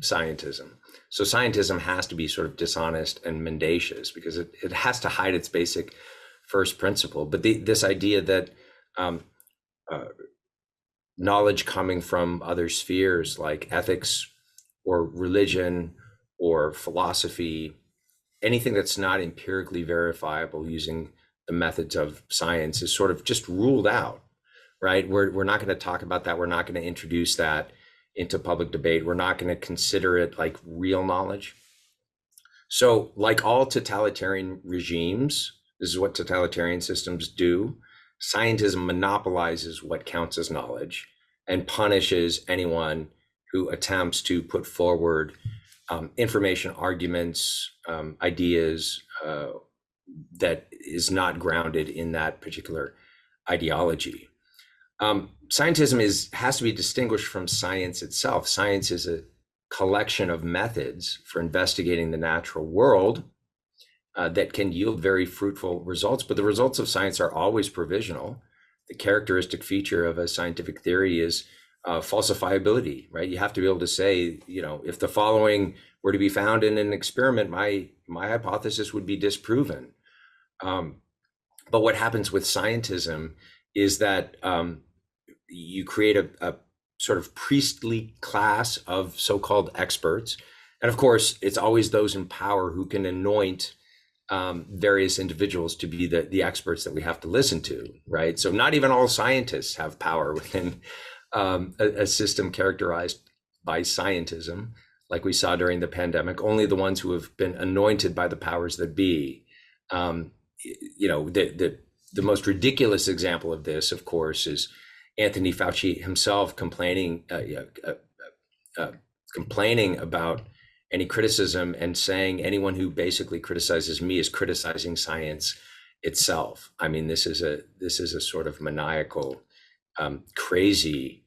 S2: scientism. So scientism has to be sort of dishonest and mendacious because it has to hide its basic first principle. But this idea that knowledge coming from other spheres like ethics or religion or philosophy, anything that's not empirically verifiable using the methods of science, is sort of just ruled out, right? We're not going to talk about that. We're not going to introduce that into public debate. We're not going to consider it like real knowledge. So like all totalitarian regimes, this is what totalitarian systems do. Scientism monopolizes what counts as knowledge and punishes anyone who attempts to put forward information, arguments, ideas that is not grounded in that particular ideology. Scientism has to be distinguished from science itself. Science is a collection of methods for investigating the natural world that can yield very fruitful results, but the results of science are always provisional. The characteristic feature of a scientific theory is falsifiability, right? You have to be able to say, if the following were to be found in an experiment, my hypothesis would be disproven. But what happens with scientism is that you create a sort of priestly class of so-called experts. And of course, it's always those in power who can anoint various individuals to be the experts that we have to listen to, right? So not even all scientists have power within a system characterized by scientism, like we saw during the pandemic. Only the ones who have been anointed by the powers that be. The most ridiculous example of this, of course, is Anthony Fauci himself complaining about any criticism and saying anyone who basically criticizes me is criticizing science itself. I mean, this is a sort of maniacal, crazy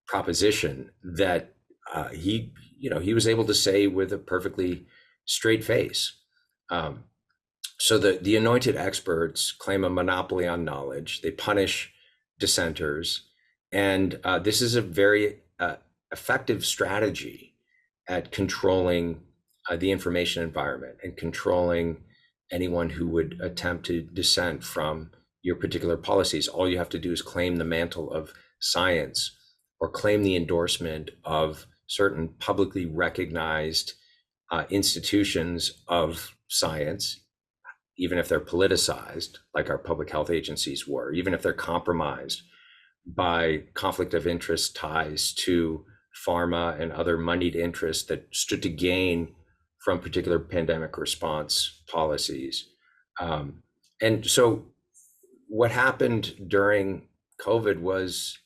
S2: proposition that he was able to say with a perfectly straight face. So the anointed experts claim a monopoly on knowledge. They punish dissenters. And this is a very effective strategy at controlling the information environment and controlling anyone who would attempt to dissent from your particular policies. All you have to do is claim the mantle of science or claim the endorsement of certain publicly recognized institutions of science, even if they're politicized, like our public health agencies were, even if they're compromised by conflict of interest ties to pharma and other moneyed interests that stood to gain from particular pandemic response policies. And so what happened during COVID was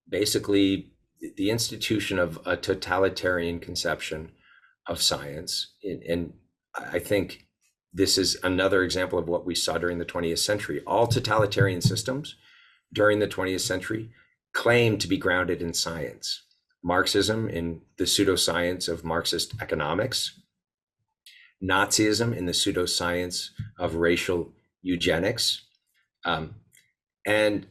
S2: basically the institution of a totalitarian conception of science. And I think this is another example of what we saw during the 20th century. All totalitarian systems during the 20th century claim to be grounded in science. Marxism in the pseudoscience of Marxist economics, Nazism in the pseudoscience of racial eugenics. And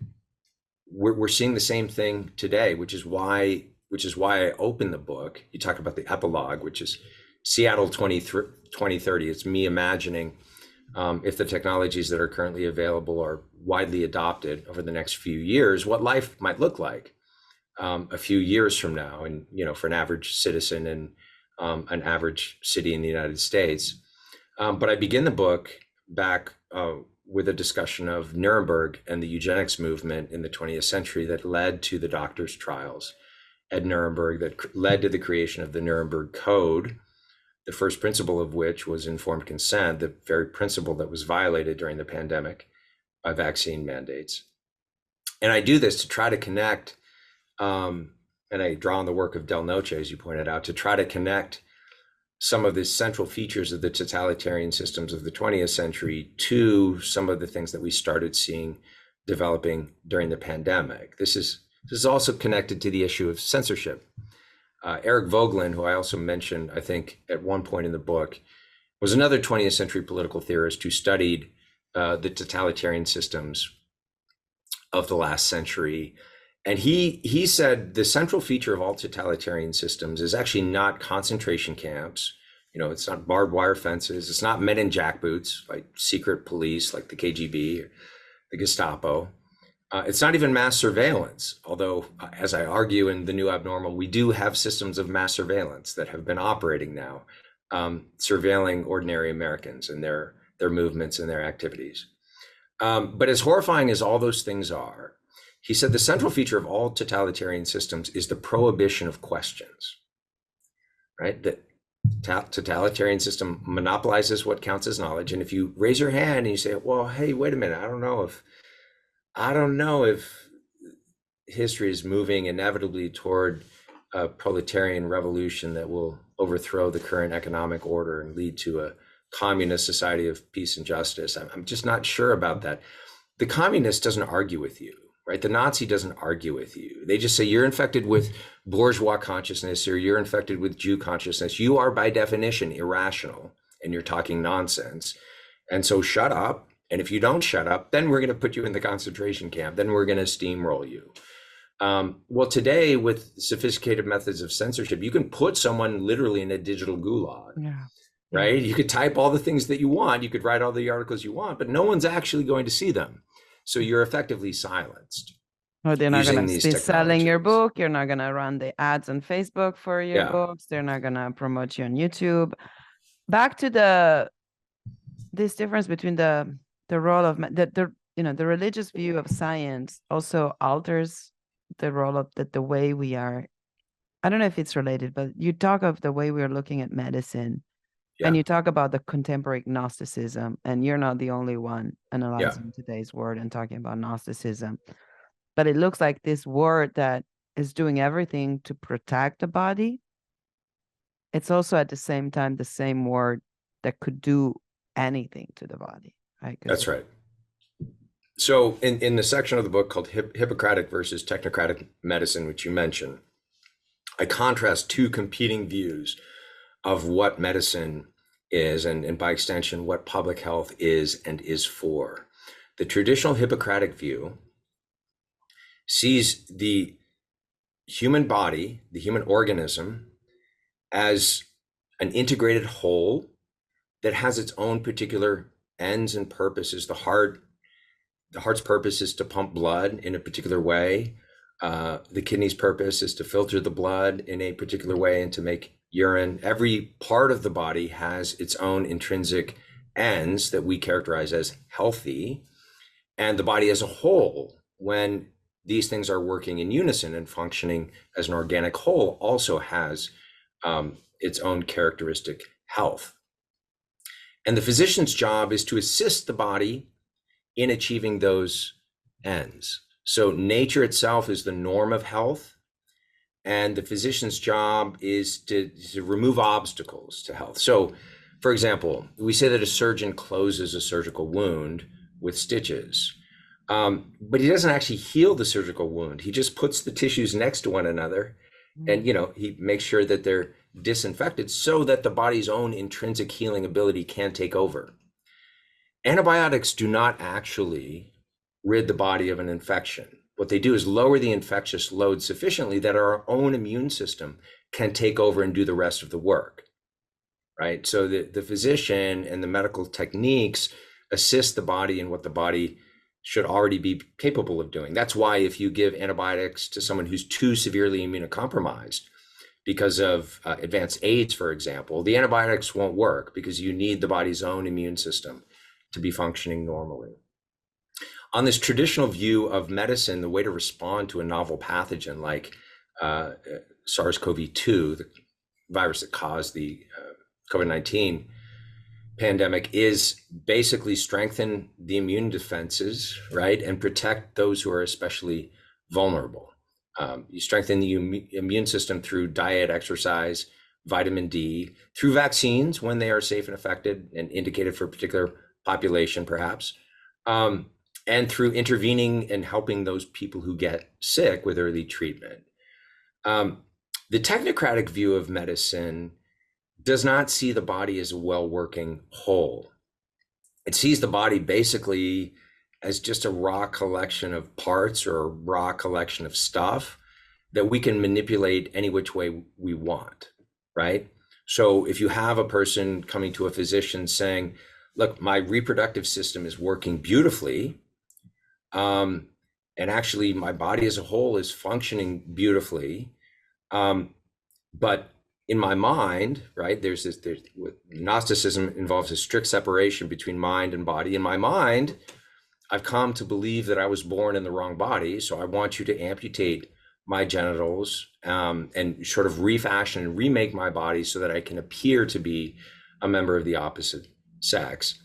S2: we're seeing the same thing today, which is why I opened the book. You talk about the epilogue, which is Seattle 2030. It's me imagining if the technologies that are currently available are widely adopted over the next few years, what life might look like a few years from now, and for an average citizen in an average city in the United States. But I begin the book back with a discussion of Nuremberg and the eugenics movement in the 20th century that led to the doctors' trials at Nuremberg, that led to the creation of the Nuremberg Code, the first principle of which was informed consent, the very principle that was violated during the pandemic by vaccine mandates. And I do this to try to connect, and I draw on the work of Del Noce, as you pointed out, to try to connect some of the central features of the totalitarian systems of the 20th century to some of the things that we started seeing developing during the pandemic. This is also connected to the issue of censorship. Eric Voegelin, who I also mentioned, I think, at one point in the book, was another 20th century political theorist who studied the totalitarian systems of the last century. And he said the central feature of all totalitarian systems is actually not concentration camps. It's not barbed wire fences. It's not men in jackboots, like secret police, like the KGB or the Gestapo. It's not even mass surveillance, although, as I argue in The New Abnormal, we do have systems of mass surveillance that have been operating now, surveilling ordinary Americans and their movements and their activities. But as horrifying as all those things are, he said the central feature of all totalitarian systems is the prohibition of questions, right? The totalitarian system monopolizes what counts as knowledge. And if you raise your hand and you say, well, hey, wait a minute, I don't know if history is moving inevitably toward a proletarian revolution that will overthrow the current economic order and lead to a communist society of peace and justice. I'm just not sure about that. the communist doesn't argue with you, right? The Nazi doesn't argue with you. They just say you're infected with bourgeois consciousness or you're infected with Jew consciousness. You are by definition irrational and you're talking nonsense. And so shut up. And if you don't shut up, then we're going to put you in the concentration camp. Then we're going to steamroll you. Well, today with sophisticated methods of censorship, you can put someone literally in a digital gulag, right? You could type all the things that you want. You could write all the articles you want, but no one's actually going to see them. So you're effectively silenced.
S1: Or they're not going to be selling your book. You're not going to run the ads on Facebook for your books. They're not going to promote you on YouTube. Back to this difference between the role of the religious view of science also alters the role of the way we are. I don't know if it's related, but you talk of the way we're looking at medicine, and you talk about the contemporary Gnosticism, and you're not the only one analyzing today's word and talking about Gnosticism. But it looks like this word that is doing everything to protect the body, it's also at the same time the same word that could do anything to the body. Right?
S2: That's right. So in the section of the book called Hippocratic versus Technocratic Medicine, which you mentioned, I contrast two competing views of what medicine is, and by extension, what public health is and is for. The traditional Hippocratic view sees the human body, the human organism, as an integrated whole that has its own particular ends and purposes. The heart's purpose is to pump blood in a particular way. The kidney's purpose is to filter the blood in a particular way and to make urine. Every part of the body has its own intrinsic ends that we characterize as healthy. And the body as a whole, when these things are working in unison and functioning as an organic whole, also has its own characteristic health. And the physician's job is to assist the body in achieving those ends. So nature itself is the norm of health, and the physician's job is to remove obstacles to health. So, for example, we say that a surgeon closes a surgical wound with stitches, but he doesn't actually heal the surgical wound. He just puts the tissues next to one another, and he makes sure that they're disinfected so that the body's own intrinsic healing ability can take over. Antibiotics do not actually rid the body of an infection. What they do is lower the infectious load sufficiently that our own immune system can take over and do the rest of the work, right? So the physician and the medical techniques assist the body in what the body should already be capable of doing. That's why if you give antibiotics to someone who's too severely immunocompromised because of advanced AIDS, for example, the antibiotics won't work because you need the body's own immune system to be functioning normally. On this traditional view of medicine, the way to respond to a novel pathogen like SARS-CoV-2, the virus that caused the COVID-19 pandemic, is basically strengthen the immune defenses, right? And protect those who are especially vulnerable. You strengthen the immune system through diet, exercise, vitamin D, through vaccines when they are safe and effective and indicated for a particular population, perhaps, and through intervening and helping those people who get sick with early treatment. The technocratic view of medicine does not see the body as a well-working whole. It sees the body basically as just a raw collection of parts or a raw collection of stuff that we can manipulate any which way we want, right? So if you have a person coming to a physician saying, look, my reproductive system is working beautifully, and actually my body as a whole is functioning beautifully, but in my mind, right, there's Gnosticism involves a strict separation between mind and body. In my mind, I've come to believe that I was born in the wrong body, so I want you to amputate my genitals and sort of refashion and remake my body so that I can appear to be a member of the opposite sex.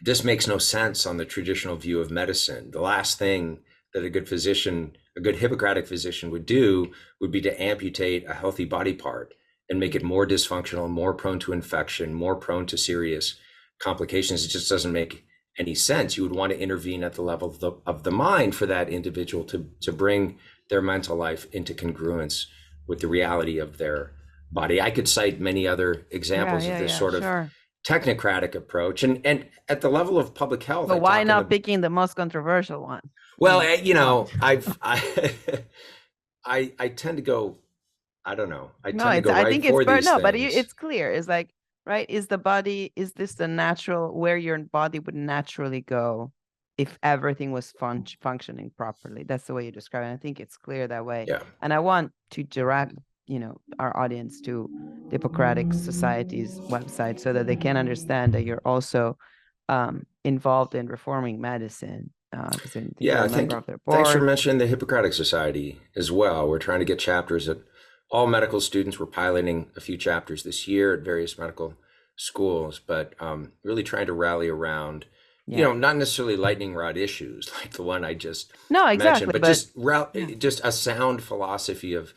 S2: This makes no sense on the traditional view of medicine. The last thing that a good physician, a good Hippocratic physician would do would be to amputate a healthy body part and make it more dysfunctional, more prone to infection, more prone to serious complications. It just doesn't make any sense, you would want to intervene at the level of the mind for that individual to bring their mental life into congruence with the reality of their body. I could cite many other examples of this sort of
S1: Sure.
S2: technocratic approach, and at the level of public health,
S1: But
S2: I
S1: why
S2: talk in
S1: not
S2: the
S1: picking the most controversial one?
S2: well,
S1: You know.
S2: I tend to go, I don't know, I
S1: No,
S2: tend to
S1: it's
S2: go
S1: I
S2: right
S1: think it's
S2: for these
S1: no, but
S2: things.
S1: it's clear. It's like, right, is the body, is this the natural where your body would naturally go if everything was functioning properly? That's the way you describe it. I think it's clear that way.
S2: Yeah.
S1: And I want to direct, our audience to the Hippocratic Society's website so that they can understand that you're also involved in reforming medicine, because I think you're
S2: Yeah,
S1: a member of their
S2: thanks for
S1: board.
S2: mentioning the Hippocratic Society as well. We're trying to get chapters at all medical students. We're piloting a few chapters this year at various medical schools, but really trying to rally around,
S1: Yeah.
S2: not necessarily lightning rod issues like the one I just
S1: No,
S2: mentioned,
S1: exactly.
S2: but
S1: But
S2: just
S1: yeah.
S2: just a sound philosophy of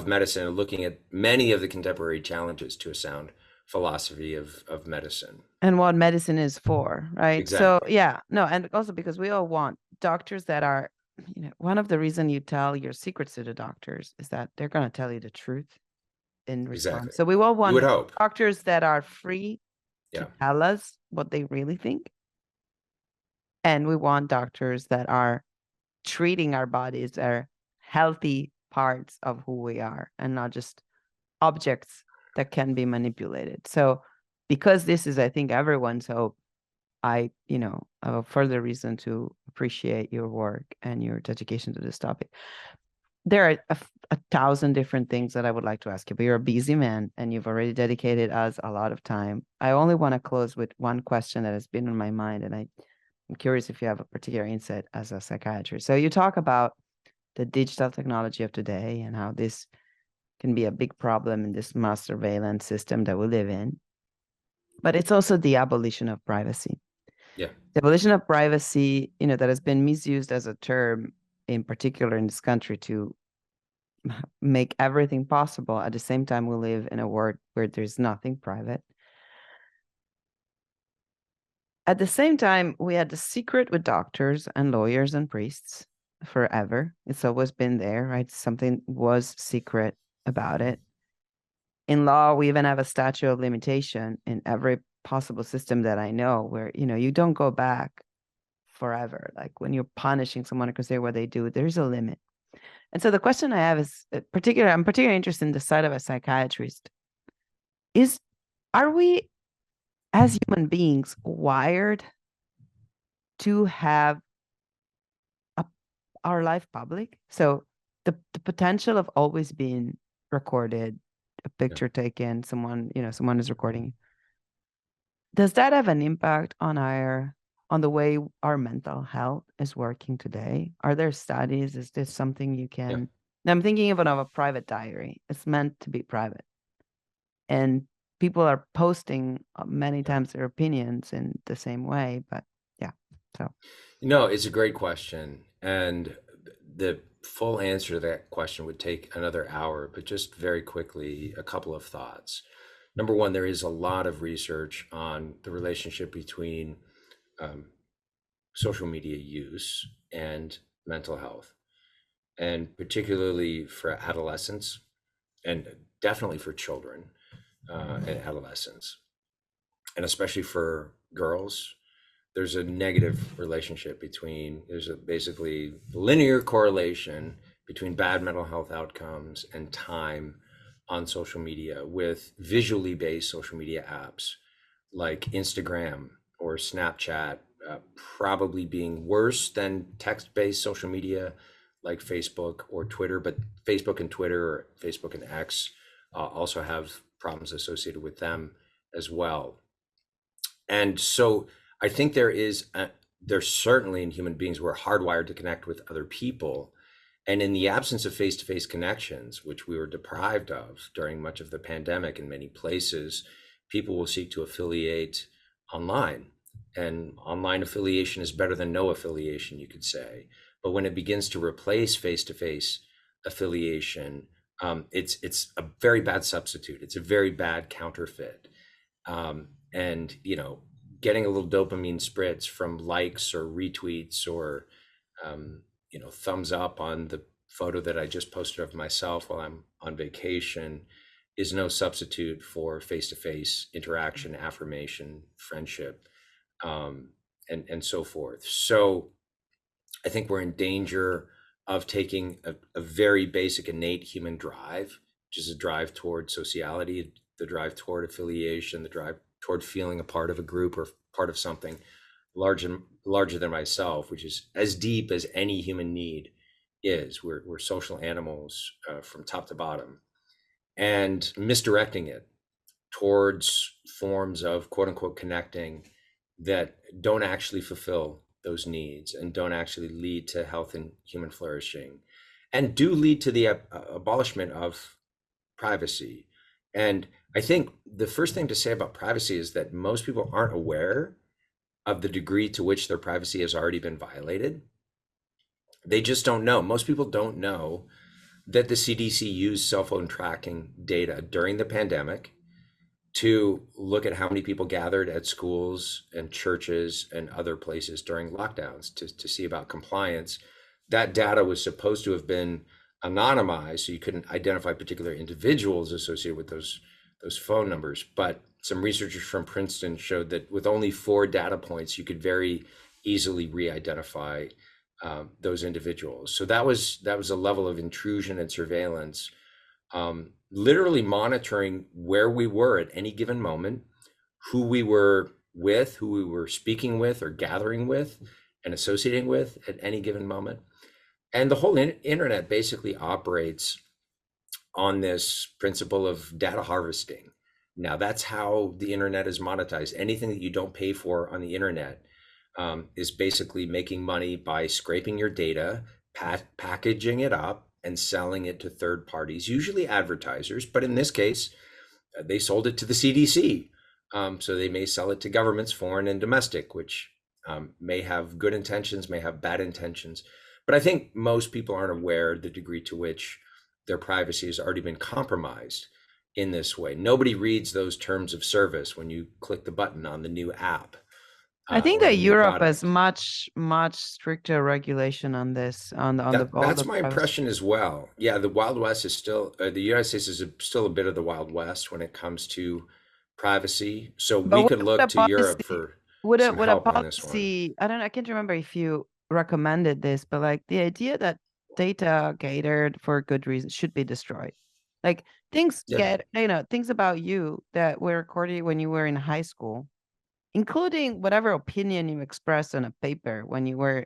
S2: medicine and looking at many of the contemporary challenges to a sound philosophy of medicine.
S1: And what medicine is for, right? So
S2: Exactly.
S1: yeah, no, and also because we all want doctors that are, one of the reason you tell your secrets to the doctors is that they're going to tell you the truth in
S2: Exactly.
S1: response. So we all
S2: You would
S1: want
S2: hope.
S1: doctors that are free to
S2: Yeah.
S1: tell us what they really think, and we want doctors that are treating our bodies as healthy parts of who we are and not just objects that can be manipulated. So because this is, I think, everyone's hope, I, have a further reason to appreciate your work and your dedication to this topic. There are a thousand different things that I would like to ask you, but you're a busy man and you've already dedicated us a lot of time. I only want to close with one question that has been on my mind, and I'm curious if you have a particular insight as a psychiatrist. So you talk about the digital technology of today and how this can be a big problem in this mass surveillance system that we live in. But it's also the abolition of privacy.
S2: Yeah.
S1: The abolition of privacy, that has been misused as a term, in particular in this country, to make everything possible. At the same time, we live in a world where there's nothing private. At the same time, we had the secret with doctors and lawyers and priests forever. It's always been there, right? Something was secret about it. In law, we even have a statute of limitation in every possible system that I know where, you don't go back forever. Like when you're punishing someone because they're what they do, there's a limit. And so the question I have is I'm particularly interested in the side of a psychiatrist is, are we as human beings wired to have our life public? So the potential of always being recorded, a
S2: Yeah.
S1: picture taken, someone is recording. Does that have an impact on the way our mental health is working today? Are there studies? Is this something you
S2: Yeah.
S1: can? I'm thinking even of a private diary. It's meant to be private, and people are posting many times their opinions in the same way. But yeah, so
S2: No, it's a great question. And the full answer to that question would take another hour, but just very quickly, a couple of thoughts. Number one, there is a lot of research on the relationship between um, social media use and mental health, and particularly for adolescents, and definitely for children and adolescents, and especially for girls. There's a negative relationship between, there's a basically linear correlation between bad mental health outcomes and time on social media, with visually based social media apps like Instagram or Snapchat probably being worse than text-based social media like Facebook or Twitter. But Facebook and Twitter, or Facebook and X, also have problems associated with them as well. And so I think there's certainly, in human beings, we're hardwired to connect with other people. And in the absence of face-to-face connections, which we were deprived of during much of the pandemic in many places, people will seek to affiliate online. And online affiliation is better than no affiliation, you could say. But when it begins to replace face-to-face affiliation, it's a very bad substitute. It's a very bad counterfeit. And getting a little dopamine spritz from likes or retweets or thumbs up on the photo that I just posted of myself while I'm on vacation is no substitute for face-to-face interaction, affirmation, friendship, and so forth. So I think we're in danger of taking a very basic innate human drive, which is a drive toward sociality, the drive toward affiliation, the drive toward feeling a part of a group or part of something larger than myself, which is as deep as any human need is. We're social animals from top to bottom, and misdirecting it towards forms of quote unquote connecting that don't actually fulfill those needs and don't actually lead to health and human flourishing, and do lead to the abolishment of privacy. And I think the first thing to say about privacy is that most people aren't aware of the degree to which their privacy has already been violated. They just don't know. Most people don't know that the CDC used cell phone tracking data during the pandemic to look at how many people gathered at schools and churches and other places during lockdowns to see about compliance. That data was supposed to have been anonymized, so you couldn't identify particular individuals associated with those phone numbers. But some researchers from Princeton showed that with only 4 data points, you could very easily re-identify those individuals. So that was a level of intrusion and surveillance, literally monitoring where we were at any given moment, who we were with, who we were speaking with or gathering with and associating with at any given moment. And the whole internet basically operates on this principle of data harvesting. Now, that's how the internet is monetized. Anything that you don't pay for on the internet is basically making money by scraping your data, packaging it up, and selling it to third parties, usually advertisers. But in this case, they sold it to the CDC. So they may sell it to governments, foreign and domestic, which may have good intentions, may have bad intentions. But I think most people aren't aware the degree to which their privacy has already been compromised in this way. Nobody reads those terms of service when you click the button on the new app.
S1: I think that Europe has much stricter regulation on this.
S2: That's my impression as well. Yeah, the Wild West is still the United States is still a bit of the Wild West when it comes to privacy. So we could look to Europe for some help on this one.
S1: I can't remember if you recommended this, but like the idea that data gathered for good reason should be destroyed. Like things things about you that were recorded when you were in high school, including whatever opinion you expressed on a paper when you were,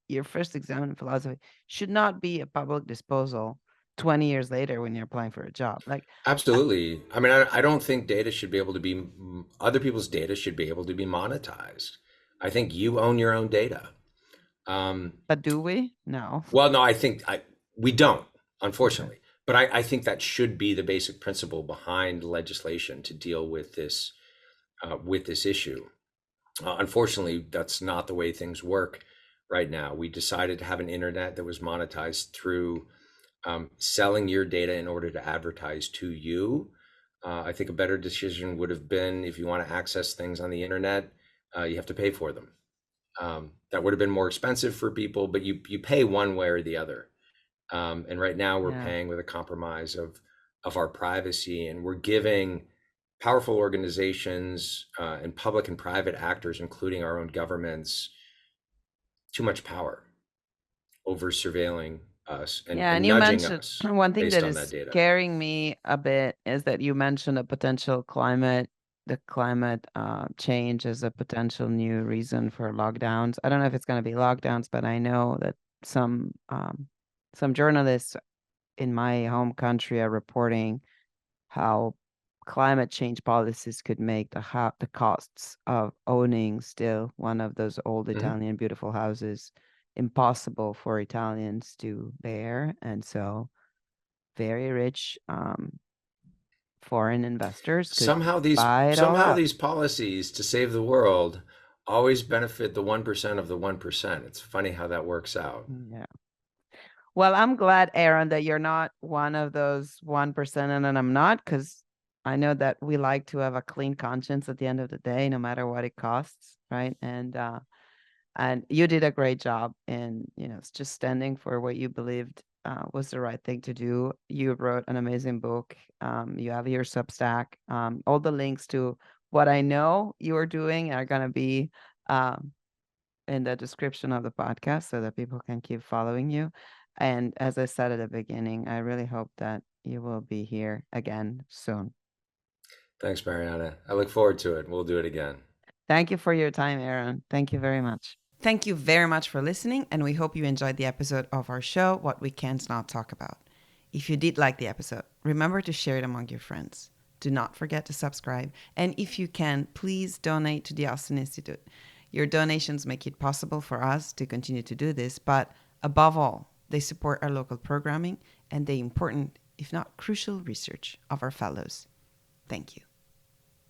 S1: your first exam in philosophy, should not be a public disposal 20 years later when you're applying for a job. Like,
S2: absolutely. I mean, I don't think data should be able to be, other people's data should be able to be monetized. I think you own your own data.
S1: But do we? No.
S2: Well, no, I think we don't, unfortunately. Okay. But I think that should be the basic principle behind legislation to deal with this issue. Unfortunately, that's not the way things work right now. We decided to have an internet that was monetized through selling your data in order to advertise to you. I think a better decision would have been, if you want to access things on the internet, you have to pay for them. That would have been more expensive for people, but you pay one way or the other. And right now we're paying with a compromise of our privacy, and we're giving powerful organizations and public and private actors, including our own governments, too much power over surveilling us and
S1: you
S2: nudging
S1: mentioned
S2: us.
S1: One thing that is scaring me a bit is that you mentioned a potential climate change as a potential new reason for lockdowns. I don't know if it's going to be lockdowns, but I know that some journalists in my home country are reporting how climate change policies could make the costs of owning still one of those old Italian beautiful houses impossible for Italians to bear, and so very rich foreign investors could
S2: somehow these policies to save the world always benefit the 1% of the 1%. It's funny how that works out.
S1: Yeah. Well, I'm glad, Aaron, that you're not one of those 1%, and I'm not, because I know that we like to have a clean conscience at the end of the day, no matter what it costs, right? And you did a great job in, just standing for what you believed was the right thing to do. You wrote an amazing book. You have your Substack. All the links to what I know you are doing are going to be um, in the description of the podcast so that people can keep following you. And as I said at the beginning, I really hope that you will be here again soon.
S2: Thanks, Mariana. I look forward to it. We'll do it again.
S1: Thank you for your time, Aaron. Thank you very much. Thank you very much for listening, and we hope you enjoyed the episode of our show, What We Can't Not Talk About. If you did like the episode, remember to share it among your friends. Do not forget to subscribe, and if you can, please donate to the Austin Institute. Your donations make it possible for us to continue to do this, but above all, they support our local programming and the important, if not crucial, research of our fellows. Thank you.